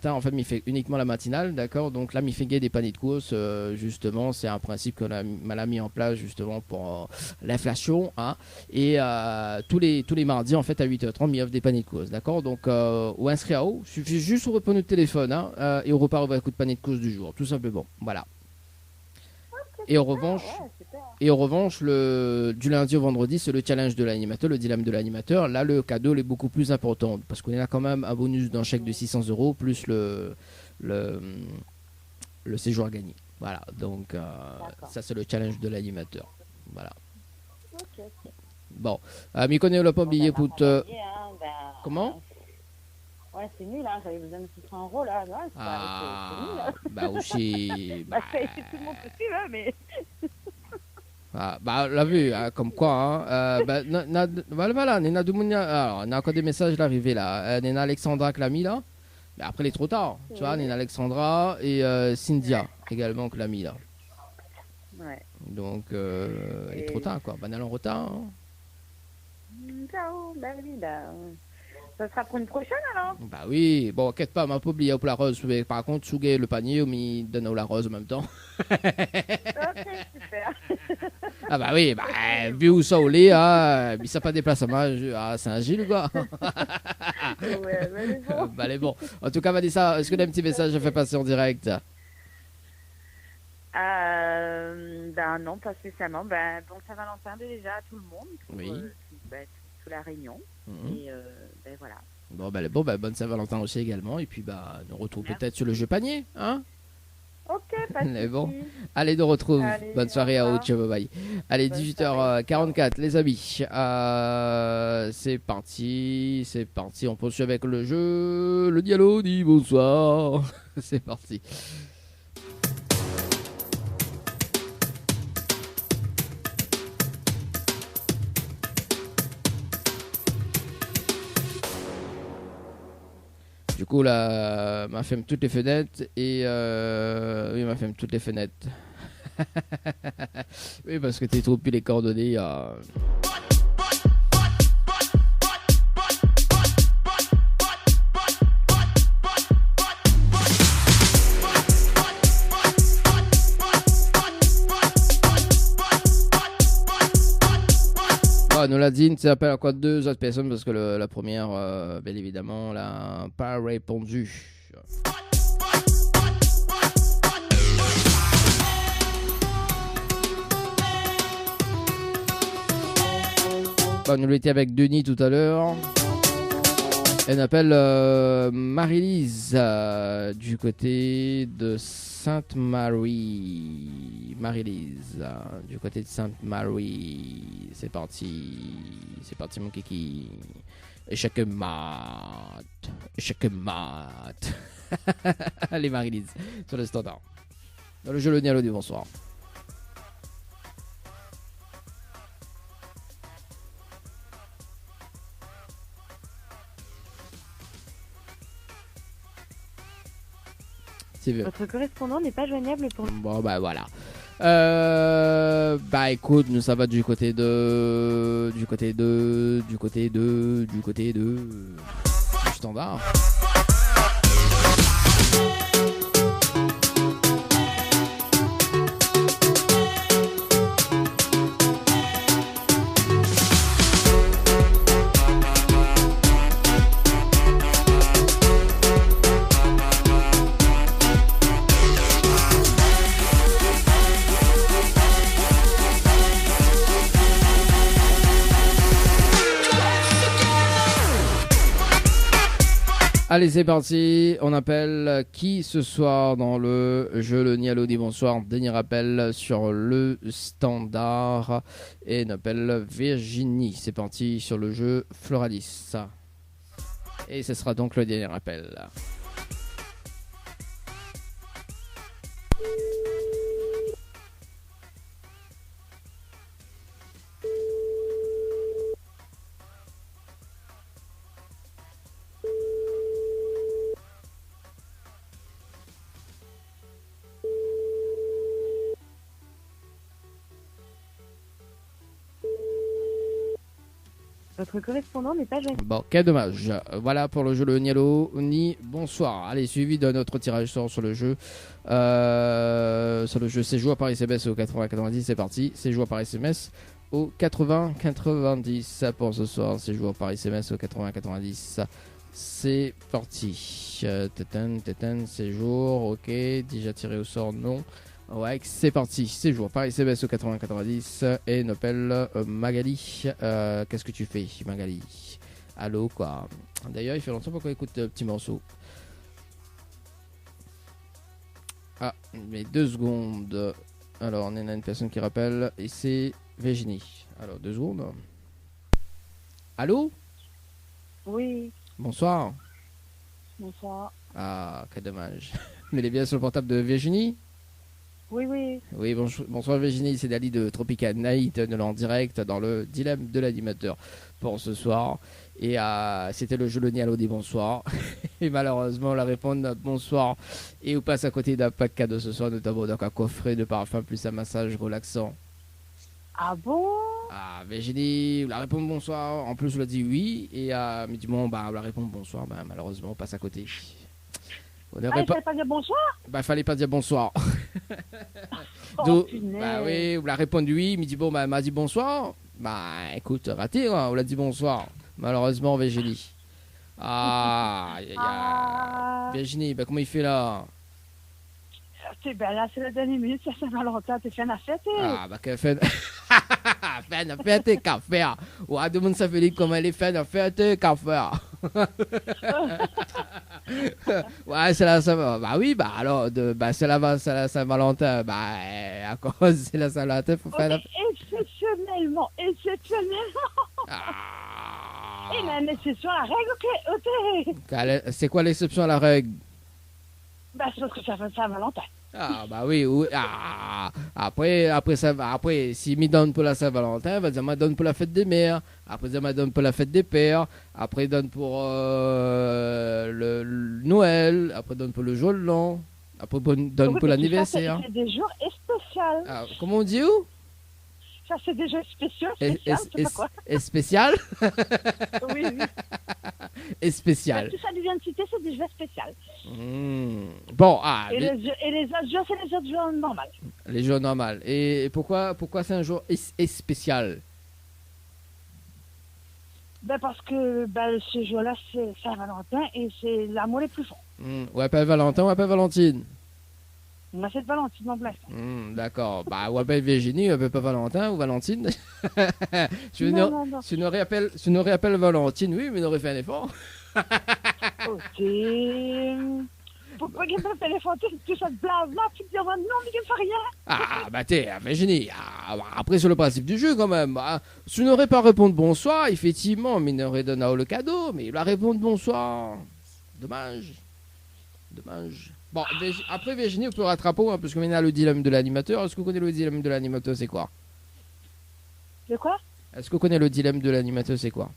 en fait, m'y fait uniquement la matinale, d'accord? Donc là, m'y fait des paniers de course, justement, c'est un principe qu'on a mis en place, justement, pour l'inflation, hein. Et tous les mardis, en fait, à 8h30, m'y offre des paniers de course, d'accord? Donc, ou inscrit à haut, suffit juste de répondre au téléphone, hein, et on repart avec un coup de panier de course du jour, tout simplement, voilà. Et en revanche, du lundi au vendredi, c'est le challenge de l'animateur, le dilemme de l'animateur. Là, le cadeau est beaucoup plus important parce qu'on a quand même un bonus d'un chèque de 600 € plus le séjour à gagner. Voilà, donc ça, c'est le challenge de l'animateur. Voilà. Ok. Bon, m'y connaît le pas oublié pour te. Comment? Ouais, c'est nul, hein. J'avais besoin de 600 € là. Ouais, c'est nul. Bah aussi. C'est tout le monde possible, hein, mais. L'a vu, hein, comme quoi, hein. Voilà, alors, on a encore des messages l'arrivée là. Nena Alexandra qui l'a mis là. Mais après, il est trop tard. Tu vois, Nena Alexandra et Cynthia également qui l'a mis là. Ouais. Donc, il est trop tard, quoi. Banal en retard. Hein. Ciao, ça sera pour une prochaine alors? Bah oui, bon, inquiète pas, m'a pas oublié pour la rose. Mais par contre, Sougué le panier, on donne la rose en même temps. Ok, super. Ah bah oui, vu où ça au lit, hein, ça pas déplacement à Saint-Gilles, quoi. Ouais, mais elle est bon. Bah elle est bon. En tout cas, Vanessa, est-ce que tu as un petit message à faire passer en direct? Non, pas spécialement. Bon Saint-Valentin déjà à tout le monde. Oui. Toute la réunion. Et voilà. Bon, bonne Saint-Valentin aussi également. Et puis, nous retrouve peut-être sur le jeu panier, hein? Ok, pas de bon. Allez, nous retrouve. Allez, bonne soirée à Haute, bye bye. Allez, 18h44, les amis. C'est parti. On poursuit avec le jeu. Le Diallo dit bonsoir. C'est parti. Du coup, là, m'a ferme toutes les fenêtres et oui, m'a ferme toutes les fenêtres. Oui, parce que t'es trop plus les coordonnées. Nous l'a dit, tu appelles à quoi 2 autres personnes parce que la première, bien évidemment, n'a pas répondu. Nous l'étions avec Denis tout à l'heure. Elle appelle Marie-Lise du côté de Sainte-Marie. Marie-Lise du côté de Sainte-Marie. C'est parti mon kiki. Échec mat. Allez Marie-Lise sur le standard. Dans le jeu le Nialo du bonsoir. Votre correspondant n'est pas joignable pour... Bon, voilà. Écoute, nous ça va du côté du standard. Allez, c'est parti. On appelle qui ce soir dans le jeu le Nialo dit bonsoir. Dernier appel sur le standard. Et on appelle Virginie. C'est parti sur le jeu Floralis. Et ce sera donc le dernier appel. Votre correspondant n'est pas joignable. Bon, quel dommage. Voilà pour le jeu le Nialo Ni. Bonsoir. Allez, suivi de notre tirage sort sur le jeu. Sur le jeu séjour par SMS au 80-90, c'est parti. Séjour par SMS au 80-90 pour ce soir. Séjour par SMS au 80-90. C'est parti. Séjour, ok. Déjà tiré au sort, non. Ouais, c'est parti. Séjour par SMS au 80-90 et Nopel Magali. Qu'est-ce que tu fais, Magali? Allô, quoi. D'ailleurs, il fait longtemps qu'on écoute petit morceau. Ah, mais 2 secondes. Alors, on a une personne qui rappelle et c'est Virginie. Alors, 2 secondes. Allô? Oui. Bonsoir. Bonsoir. Ah, quel dommage. Mais il est bien sur le portable de Virginie? Oui, oui. Oui, bonsoir Virginie, c'est Dali de Tropical Night, en direct dans le dilemme de l'animateur pour ce soir. Et c'était le jeu le Nialo des bonsoirs. Et malheureusement, la réponse bonsoir. Et on passe à côté d'un pack cadeau ce soir, notamment donc un coffret de parfum plus un massage relaxant. Ah bon? Ah, Virginie, la réponse bonsoir. En plus, on l'a dit oui. Et mais du moment, la réponse bonsoir, malheureusement, on passe à côté. Il fallait pas dire bonsoir? Fallait pas dire bonsoir. Oh, oui, on l'a répondu oui, mais dit bon, elle m'a dit bonsoir. Écoute, raté, hein, on l'a dit bonsoir. Malheureusement, Virginie. Virginie, comment il fait là? Là, c'est la dernière minute, c'est Saint-Valentin, t'es fait la fête. Qu'elle fait. Fait la fête, qu'à faire. Ouais, demande ça Philippe comment elle est fait la fête, qu'à faire. Ouais, c'est la Saint-Valentin. Alors, c'est la Saint-Valentin. À cause, c'est la Saint-Valentin, faut faire la fête. Exceptionnellement. Et même exception à la règle, ok. C'est quoi l'exception à la règle? C'est parce que ça fait Saint-Valentin. Oui. Après, s'il me donne pour la Saint-Valentin, il va dire, il me donne pour la fête des mères. Après, il me donne pour la fête des pères. Après, il donne pour le Noël. Après, il donne pour le jour de l'an. Après, il donne pour l'anniversaire. C'est des jours spéciaux. Comment on dit où? Ça, c'est des jours spéciaux, spécial, je sais pas quoi. Spécial? Oui. Et spécial. Tout ça vient de citer, c'est des jours spéciaux. Bon, et les autres jours, c'est les autres jours normaux. Les jours normaux. Et pourquoi c'est un jour spécial? Parce que ce jour-là, c'est Saint-Valentin et c'est l'amour le plus fort. Ou appelle Valentin ou appelle Valentine? Moi, c'est Valentine en place. D'accord. Ou appelle Virginie, ou appelle pas Valentin ou Valentine. Non. Si on aurait appelé Valentine, oui, mais on aurait fait un effort. Ok. Pourquoi il n'y a pas de téléphone, tout ça de blabla, tu te dis, non, mais il ne fait rien. Virginie. Après, sur le principe du jeu, quand même. Si on n'aurait pas répondu bonsoir, effectivement, mais il aurait donné le cadeau, mais il va répondre bonsoir. Dommage. Bon, après Virginie, on peut rattraper, parce qu'on a le dilemme de l'animateur. Est-ce que vous connaissez le dilemme de l'animateur, c'est quoi? De quoi? Est-ce que vous connaissez le dilemme de l'animateur, c'est quoi?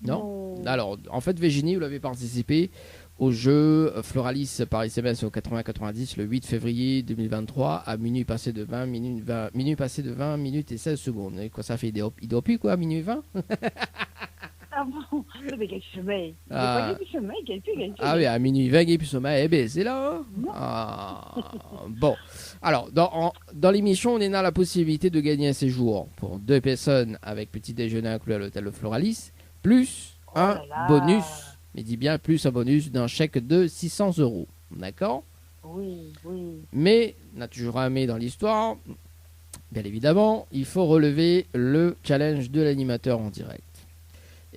Non. Alors, en fait, Virginie, vous l'avez participé au jeu Floralis par SMS au 80-90 le 8 février 2023 à minuit passé de 20 minutes et 16 secondes. Et quoi ça fait? Il doit plus quoi, minuit 20? Ah bon? Mais quel sommeil. Il oui, à minuit 20, il y a plus sommeil. C'est là. Bon. Alors, dans l'émission, on a la possibilité de gagner un séjour pour 2 personnes avec petit déjeuner inclus à l'hôtel Le Floralis, plus un bonus, mais dis bien plus un bonus d'un chèque de 600 €. D'accord? Oui. Mais, on a toujours un mais dans l'histoire. Bien évidemment, il faut relever le challenge de l'animateur en direct.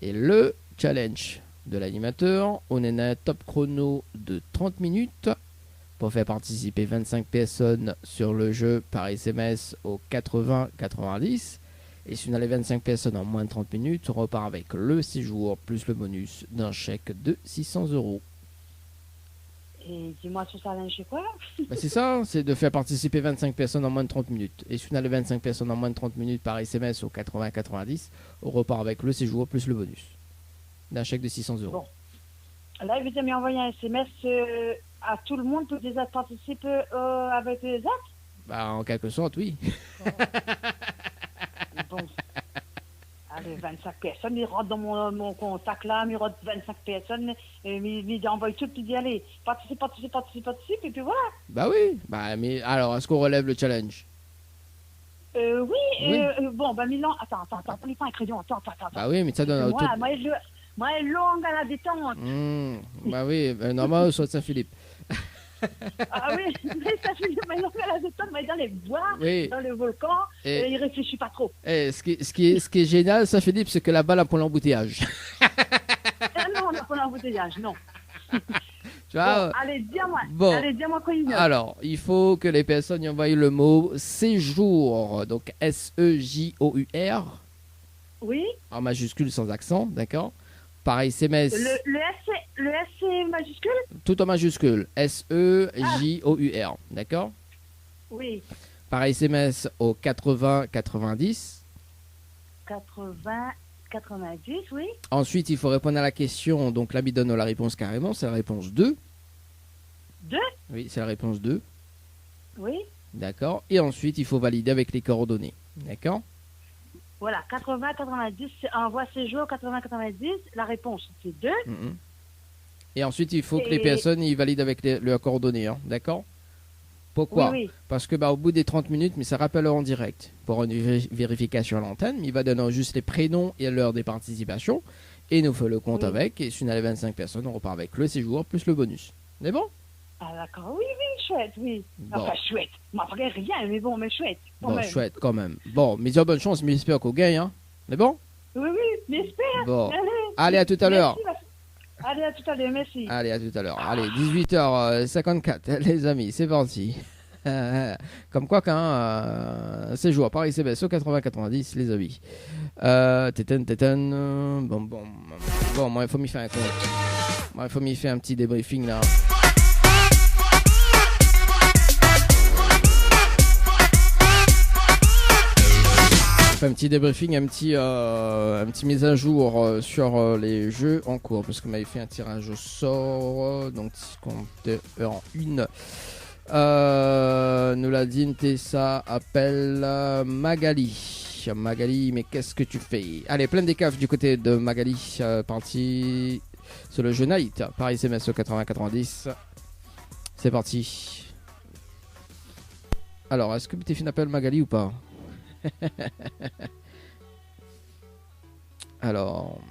Et le challenge de l'animateur, on a un top chrono de 30 minutes pour faire participer 25 personnes sur le jeu par SMS au 80-90. Et si on a les 25 personnes en moins de 30 minutes, on repart avec le séjour plus le bonus d'un chèque de 600 €. Et dis-moi, ce challenge, c'est quoi? C'est ça, c'est de faire participer 25 personnes en moins de 30 minutes. Et si on a les 25 personnes en moins de 30 minutes par SMS au 80-90, on repart avec le séjour plus le bonus d'un chèque de 600 €. Bon. Là, il veut m'envoyer un SMS à tout le monde pour déjà participer avec les autres? En quelque sorte, oui. Bon. allez, 25 personnes, il rentre dans mon contact là, il rentre 25 personnes, et il envoie tout, puis il dit, allez, participe, et puis voilà. Bah oui. Bah, mais alors, est-ce qu'on relève le challenge? Oui. Bon, bah Milan, attends, on n'est pas un crayon, attends. Bah oui, mais ça donne Moi, elle est longue à la détente. Bah oui, normal, soit Saint-Philippe. Ah oui, mais ça fait elle est longue à la détente, mais dans les bois, Oui. dans le volcan, Et il réfléchit pas trop. ce qui est génial, Saint-Philippe, c'est que là-bas, là, pour l'embouteillage. Non, on n'a pas l'embouteillage, non. Tu vois, bon, allez, dis-moi quoi il y a. Alors, il faut que les personnes y envoient le mot séjour, donc S-E-J-O-U-R, Oui. en majuscule sans accent, d'accord? Par SMS. Le S c'est majuscule? Tout en majuscule, S-E-J-O-U-R, d'accord? Oui. Par SMS au 80 90. 80 90, oui. Ensuite, il faut répondre à la question, donc l'ami donne la réponse carrément, c'est la réponse 2. 2? Oui, c'est la réponse 2. Oui. D'accord. Et ensuite, il faut valider avec les coordonnées. D'accord? Voilà, 80 90, envoi séjour 80 90, la réponse c'est 2. Et ensuite, il faut que les personnes ils valident avec leurs coordonnées. Hein. D'accord? Pourquoi? Oui. Parce que au bout des 30 minutes, mais ça rappelle en direct pour une vérification à l'antenne. Il va donner juste les prénoms et l'heure des participations. Et il nous fait le compte avec. Et si on a les 25 personnes, on repart avec le séjour plus le bonus. C'est bon? Ah d'accord, oui, chouette, oui. Bon. Enfin, chouette. Moi, pas rien, mais bon, mais chouette. Bon, chouette quand même. Bon, mais bonne chance, mais j'espère qu'on gagne. Hein. C'est bon? Oui, j'espère. Bon. Allez, à tout à l'heure. Allez, à tout à l'heure, merci. Allez, à tout à l'heure. Allez, 18h54, les amis, c'est parti. Comme quoi qu'un séjour Paris CBS au 80-90, les amis. Bon, moi, il faut m'y faire un compte. Moi, il faut m'y faire un petit débriefing là. Un petit débriefing, un petit mise à jour sur les jeux en cours parce que m'avait fait un tirage au sort donc compteur en une. Nous l'a dit Tessa appelle Magali. Magali, mais qu'est-ce que tu fais? Allez, plein des caves du côté de Magali, parti sur le jeu Night, Paris SMS au 80-90. C'est parti. Alors, est-ce que Téphine appelle Magali ou pas? Alors.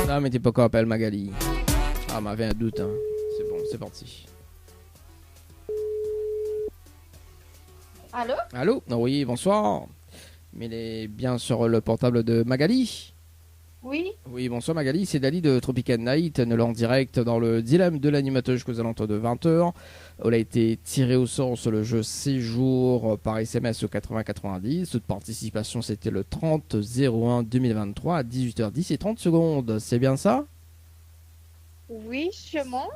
Non, mais t'es pas quoi appelle Magali. Ah, m'avait un doute. Hein. C'est bon, c'est parti. Allô? Allô? Oui, bonsoir. Mais il est bien sur le portable de Magali. Oui. Oui, bonsoir Magali, c'est Dali de Tropical Night, nous l'en direct dans le dilemme de l'animateur jusqu'aux alentours de 20h. On a été tiré au sort sur le jeu Séjour par SMS au 80-90. Toute participation, c'était le 30-01-2023 à 18h10 et 30 secondes. C'est bien ça? Oui, sûrement.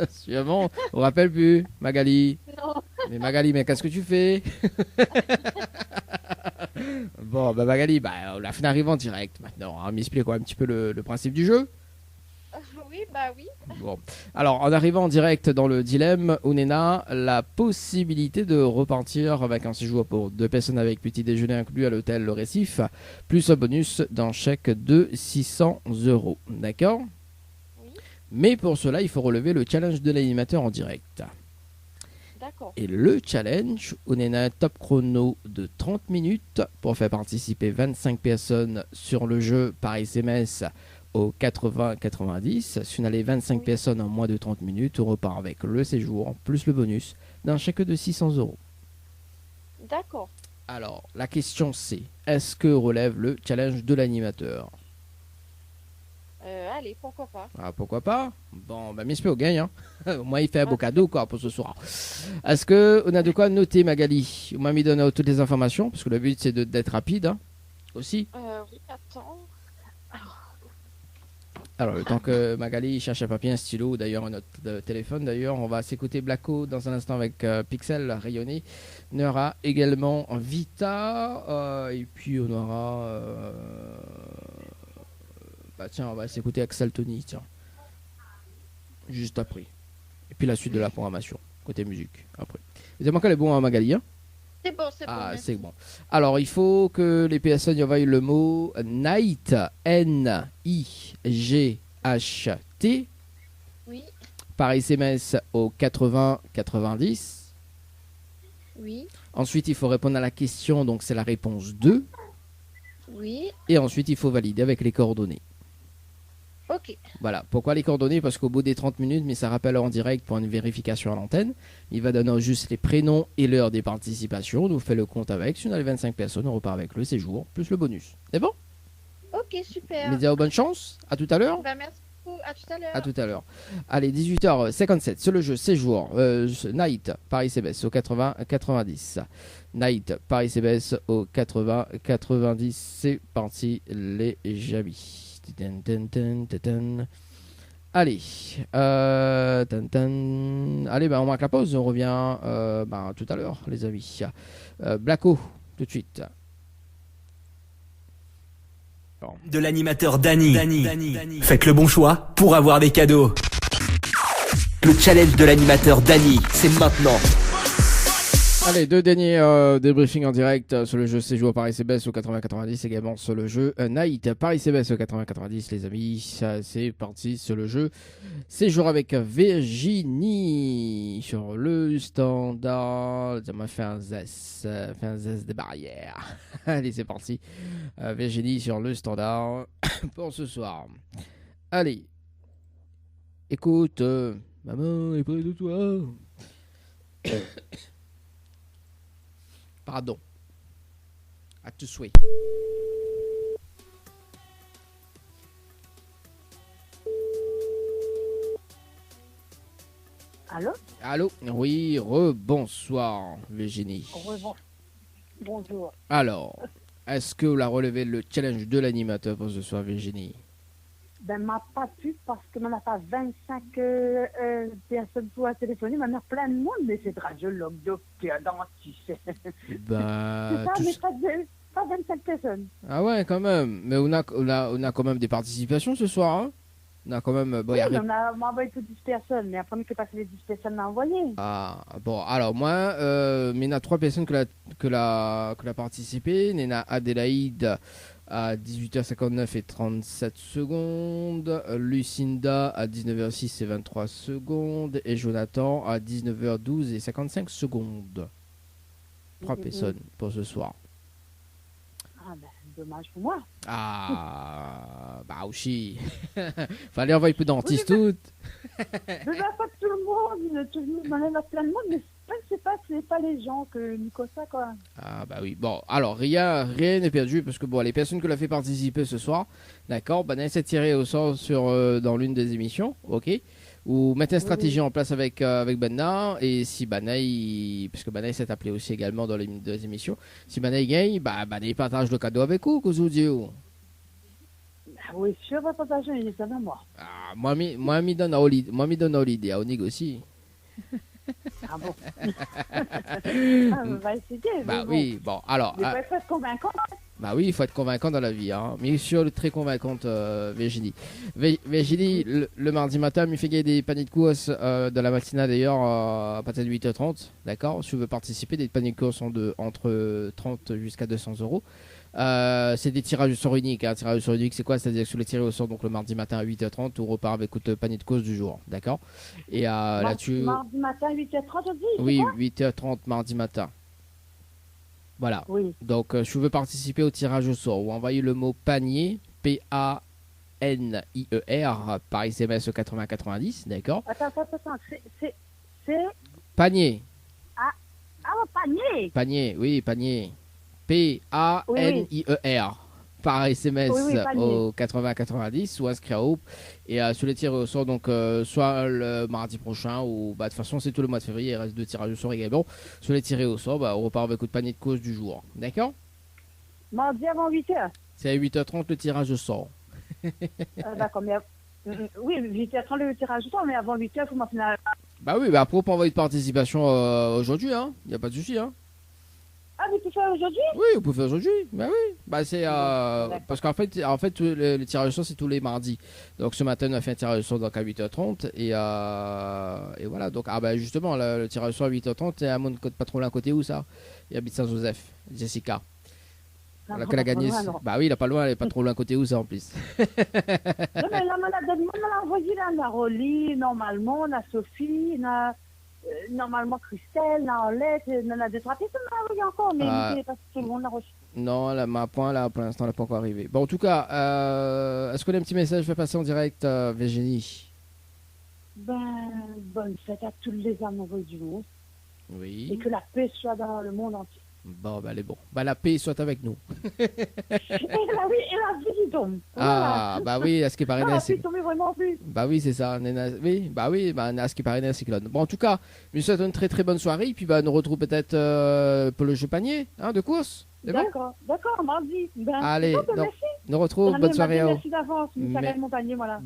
Sûrement. On rappelle plus, Magali. Non. Mais Magali, mais qu'est-ce que tu fais? Bon, Magali, la fin arrive en direct maintenant. Hein. M'explique un petit peu le principe du jeu. Oui, oui. Bon, alors en arrivant en direct dans le dilemme, on a la possibilité de repartir avec un séjour pour 2 personnes avec petit déjeuner inclus à l'hôtel Le Récif, plus un bonus d'un chèque de 600 €. D'accord? Oui. Mais pour cela, il faut relever le challenge de l'animateur en direct. D'accord. Et le challenge, on a un top chrono de 30 minutes pour faire participer 25 personnes sur le jeu par SMS au 80-90. Si on a les 25 personnes en moins de 30 minutes, on repart avec le séjour plus le bonus d'un chèque de 600 €. D'accord. Alors, la question c'est, est-ce que relève le challenge de l'animateur? Allez, pourquoi pas. Ah, pourquoi pas? Bon, m'espère au gagne. Hein. Au moins, il fait un beau cadeau quoi, pour ce soir. Est-ce qu'on a de quoi noter, Magali? On m'a mis donné toutes les informations, parce que le but, c'est d'être rapide hein, aussi. Oui, attends. Alors, le temps que Magali cherche un papier, un stylo, d'ailleurs, notre téléphone, d'ailleurs, on va s'écouter Blacko dans un instant avec Pixel rayonné. On aura également Vita, et puis on aura... tiens, on va s'écouter Axel Tony, tiens. juste après. Et puis la suite de la programmation, côté musique, après. Vous avez manqué les bons à Magali, hein? C'est bon, c'est bon. Ah, merci. c'est bon. Alors, il faut que les personnes y envoient le mot Night, N-I-G-H-T, Oui, par SMS au 80-90. oui, Ensuite, il faut répondre à la question, donc c'est la réponse 2. oui. Et ensuite, il faut valider avec les coordonnées. Ok. Voilà. Pourquoi les coordonnées? Parce qu'au bout des 30 minutes, mais ça rappelle en direct pour une vérification à l'antenne, il va donner juste les prénoms et l'heure des participations. On nous fait le compte avec. Si on a les 25 personnes, on repart avec le séjour, plus le bonus. C'est bon? Ok, super. Média, bonne chance. À tout à l'heure. Bah, merci beaucoup. À tout à l'heure. À tout à l'heure. Allez, 18h57, c'est le jeu séjour. Night, Paris CBS au 80-90. Night, Paris CBS au 80-90. C'est parti, les amis. Allez, allez, on marque la pause, on revient tout à l'heure, les amis. Blacko, tout de suite. De l'animateur Dany. Faites le bon choix pour avoir des cadeaux. Le challenge de l'animateur Dany, c'est maintenant. Allez, deux derniers débriefings en direct sur le jeu Séjour Paris CBS au 80-90, également sur le jeu Night Paris CBS au 80-90, les amis. Ça, c'est parti sur le jeu Séjour avec Virginie sur le standard. Ça m'a fait un zest des barrières. Allez, c'est parti. Virginie sur le standard pour ce soir. Allez, écoute, maman est près de toi. Pardon. À tout souhait. Allô? Allô? Oui, rebonsoir, Virginie. Bonjour. Alors, est-ce que vous avez relevé le challenge de l'animateur pour ce soir, Virginie? Ben, m'a pas pu parce que m'en a pas 25 personnes pour téléphoner, m'en a plein de monde, mais c'est radiologue, docteur, dentiste. Bah, c'est ça, mais pas 25 personnes. Ah ouais, quand même. Mais on a quand même des participations ce soir, hein? On a quand même... Oui, on a envoyé pour 10 personnes, mais après, on peut passer les 10 personnes m'a envoyé. Ah, bon, alors moi, mais il y en a 3 personnes que l'a participé. Il y en a Adélaïde à 18h59 et 37 secondes, Lucinda à 19h06 et 23 secondes, et Jonathan à 19h12 et 55 secondes. 3 personnes pour ce soir. Ah ben, dommage pour moi. Ah, bah aussi. Fallait envoyer peu dentiste toutes. Mais bah, pas tout le monde, m'en a plein de monde, mais c'est pas les gens que Nico ça, quoi. Ah bah oui, bon, alors rien n'est perdu, parce que bon, les personnes que l'ont fait participer ce soir, d'accord, Banaï s'est tiré au sort dans l'une des émissions, ok, ou mettre une stratégie en place avec Banna, et si Banaï, parce que Banaï s'est appelé aussi également dans les deux émissions, si Banaï gagne, bah Banaï partage le cadeau avec vous, Kouzoudio. Ah oui, sûr, va partager, il est avec moi. Ah, moi, mi donne à l'idée, on négocie. Ah bon? On va essayer. Bah oui, bon, alors. Il faut être convaincant. Bah oui, il faut être convaincant dans la vie, hein. Mais sûr, très convaincante, Virginie. Virginie, le mardi matin, il fait gagner des paniers de course dans la matinale d'ailleurs à partir de 8h30, d'accord? Si tu veux participer, des paniers de course entre 30 jusqu'à 200 €. C'est des tirages au sort uniques. Un tirage au sort unique, c'est quoi? C'est-à-dire que sur les tirés au sort, donc le mardi matin à 8h30, on repart avec le panier de course du jour, d'accord? Et là-dessus. Mardi matin, 8h30 aussi? Oui, 8h30 mardi matin. Voilà. Oui. Donc, si vous voulez participer au tirage au sort ou envoyer le mot panier, P-A-N-I-E-R, par SMS au 80-90, d'accord? Attends, c'est... Panier. Ah, panier. Panier, oui, panier. P-A-N-I-E-R. Par SMS au 80-90 ou inscrit à Hope. Et sur les tirés au sort, donc soit le mardi prochain ou bah, de toute façon c'est tout le mois de février, il reste 2 tirages au sort également. Sur les tirés au sort, bah, on repart avec le panier de cause du jour. D'accord? Mardi avant 8h. C'est à 8h30 le tirage au sort. D'accord, mais oui, 8h30 le tirage au sort, mais avant 8h, il faut m'en finir. Bah oui, bah après on peut envoyer de participation aujourd'hui, hein. Il n'y a pas de souci, hein. Ah, mais tu fais aujourd'hui? Oui, vous pouvez faire aujourd'hui. Bah oui. Bah c'est parce qu'en fait, le tirage au sort c'est tous les mardis. Donc ce matin on a fait un tirage au sort donc à 8h30 et voilà. Donc justement le tirage au sort à 8h30 et à mon pas trop loin à côté où ça? Il habite Saint-Joseph, Jessica. Voilà qu'elle a gagné. Bah oui, il a pas loin, elle est pas trop loin à côté où ça en plus. Non, mais la malade, on l'a envoyé là, on a Rolly, normalement, on a Sophie, on a normalement Christelle, on a Orlette, on a deux, trois pistes, on a envoyé encore, mais parce que tout le monde l'a reçu. Non, là, ma point là, pour l'instant, elle n'est pas encore arrivée. Bon, en tout cas, est-ce qu'on a un petit message fait passer en direct, Virginie? Bonne fête à tous les amoureux du monde. Oui. Et que la paix soit dans le monde entier. Bon, elle est bon. La paix soit avec nous. et la vie qui tombe. Ah, voilà. Oui, à ce qui paraît. La vie tombe vraiment plus. Oui, c'est ça. À ce qui paraît, un cyclone. Bon, en tout cas, je vous souhaite une très très bonne soirée. Puis, nous retrouve peut-être pour le jeu panier de course. D'accord, mardi. Allez, merci. Nous retrouve. Bonne soirée à vous. Merci d'avance. Ça gagne mon panier, voilà.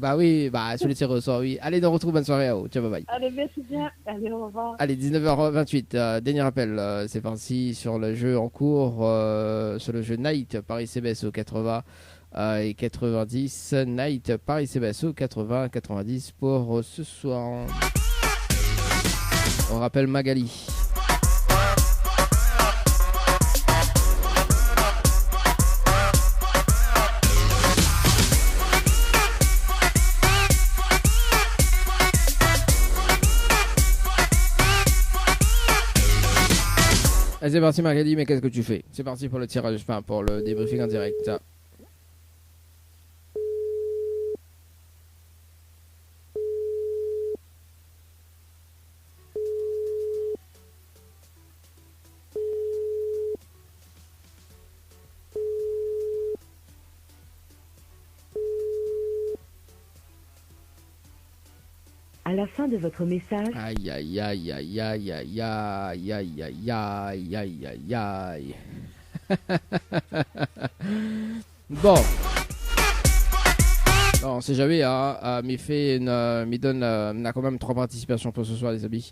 Sur les tirs au sort, oui. Allez, nous retrouve. Bonne soirée à vous. Ciao, bye bye. Allez, merci bien. Allez, au revoir. Allez, 19h28. Dernier rappel. C'est parti sur le jeu en cours. Sur le jeu Night, Paris-CBS au 80 et 90. Night, Paris-CBS au 80-90 pour ce soir. On rappelle Magali. Allez, c'est parti Magali, mais qu'est-ce que tu fais? C'est parti pour le tirage, pour le débriefing en direct. À la fin de votre message. Aïe aïe aïe aïe aïe aïe aïe aïe aïe aïe aïe aïe aïe. Bon. On sait jamais, me donne on a quand même 3 participations pour ce soir les amis.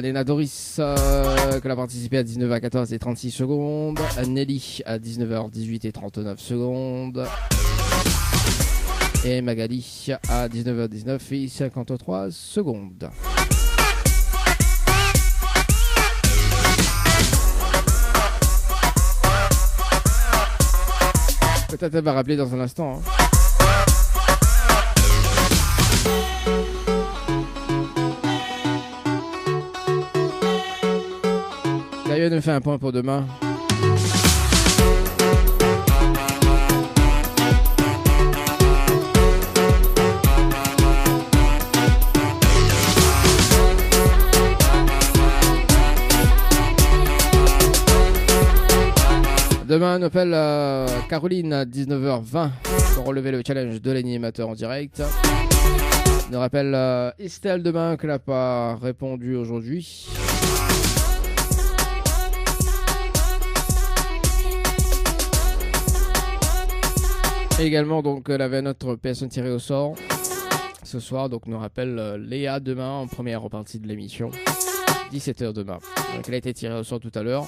Léna Doris que a participé à 19h14 et 36 secondes. Nelly à 19h18 et 39 secondes. Et Magali à 19h19 et 53 secondes. Peut-être elle va rappeler dans un instant. D'ailleurs, nous fait un point pour demain. Demain, on appelle Caroline à 19h20 pour relever le challenge de l'animateur en direct. On rappelle Estelle demain qu'elle n'a pas répondu aujourd'hui. Et également, donc, elle avait notre personne tirée au sort ce soir. Donc, on rappelle Léa demain en première partie de l'émission. 17h demain. Donc, elle a été tirée au sort tout à l'heure.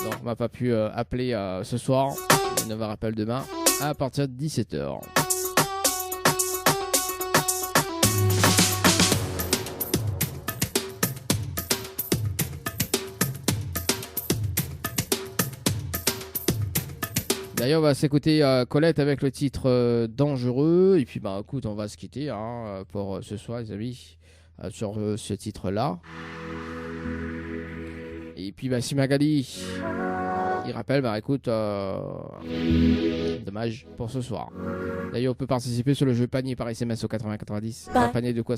Donc on m'a pas pu appeler ce soir. On va rappeler demain à partir de 17h. D'ailleurs on va s'écouter Colette avec le titre Dangereux. Et puis écoute, on va se quitter pour ce soir les amis sur ce titre là. Et puis si Magali il rappelle, écoute, dommage pour ce soir. D'ailleurs on peut participer sur le jeu panier par SMS au 80-90. Un panier de quoi?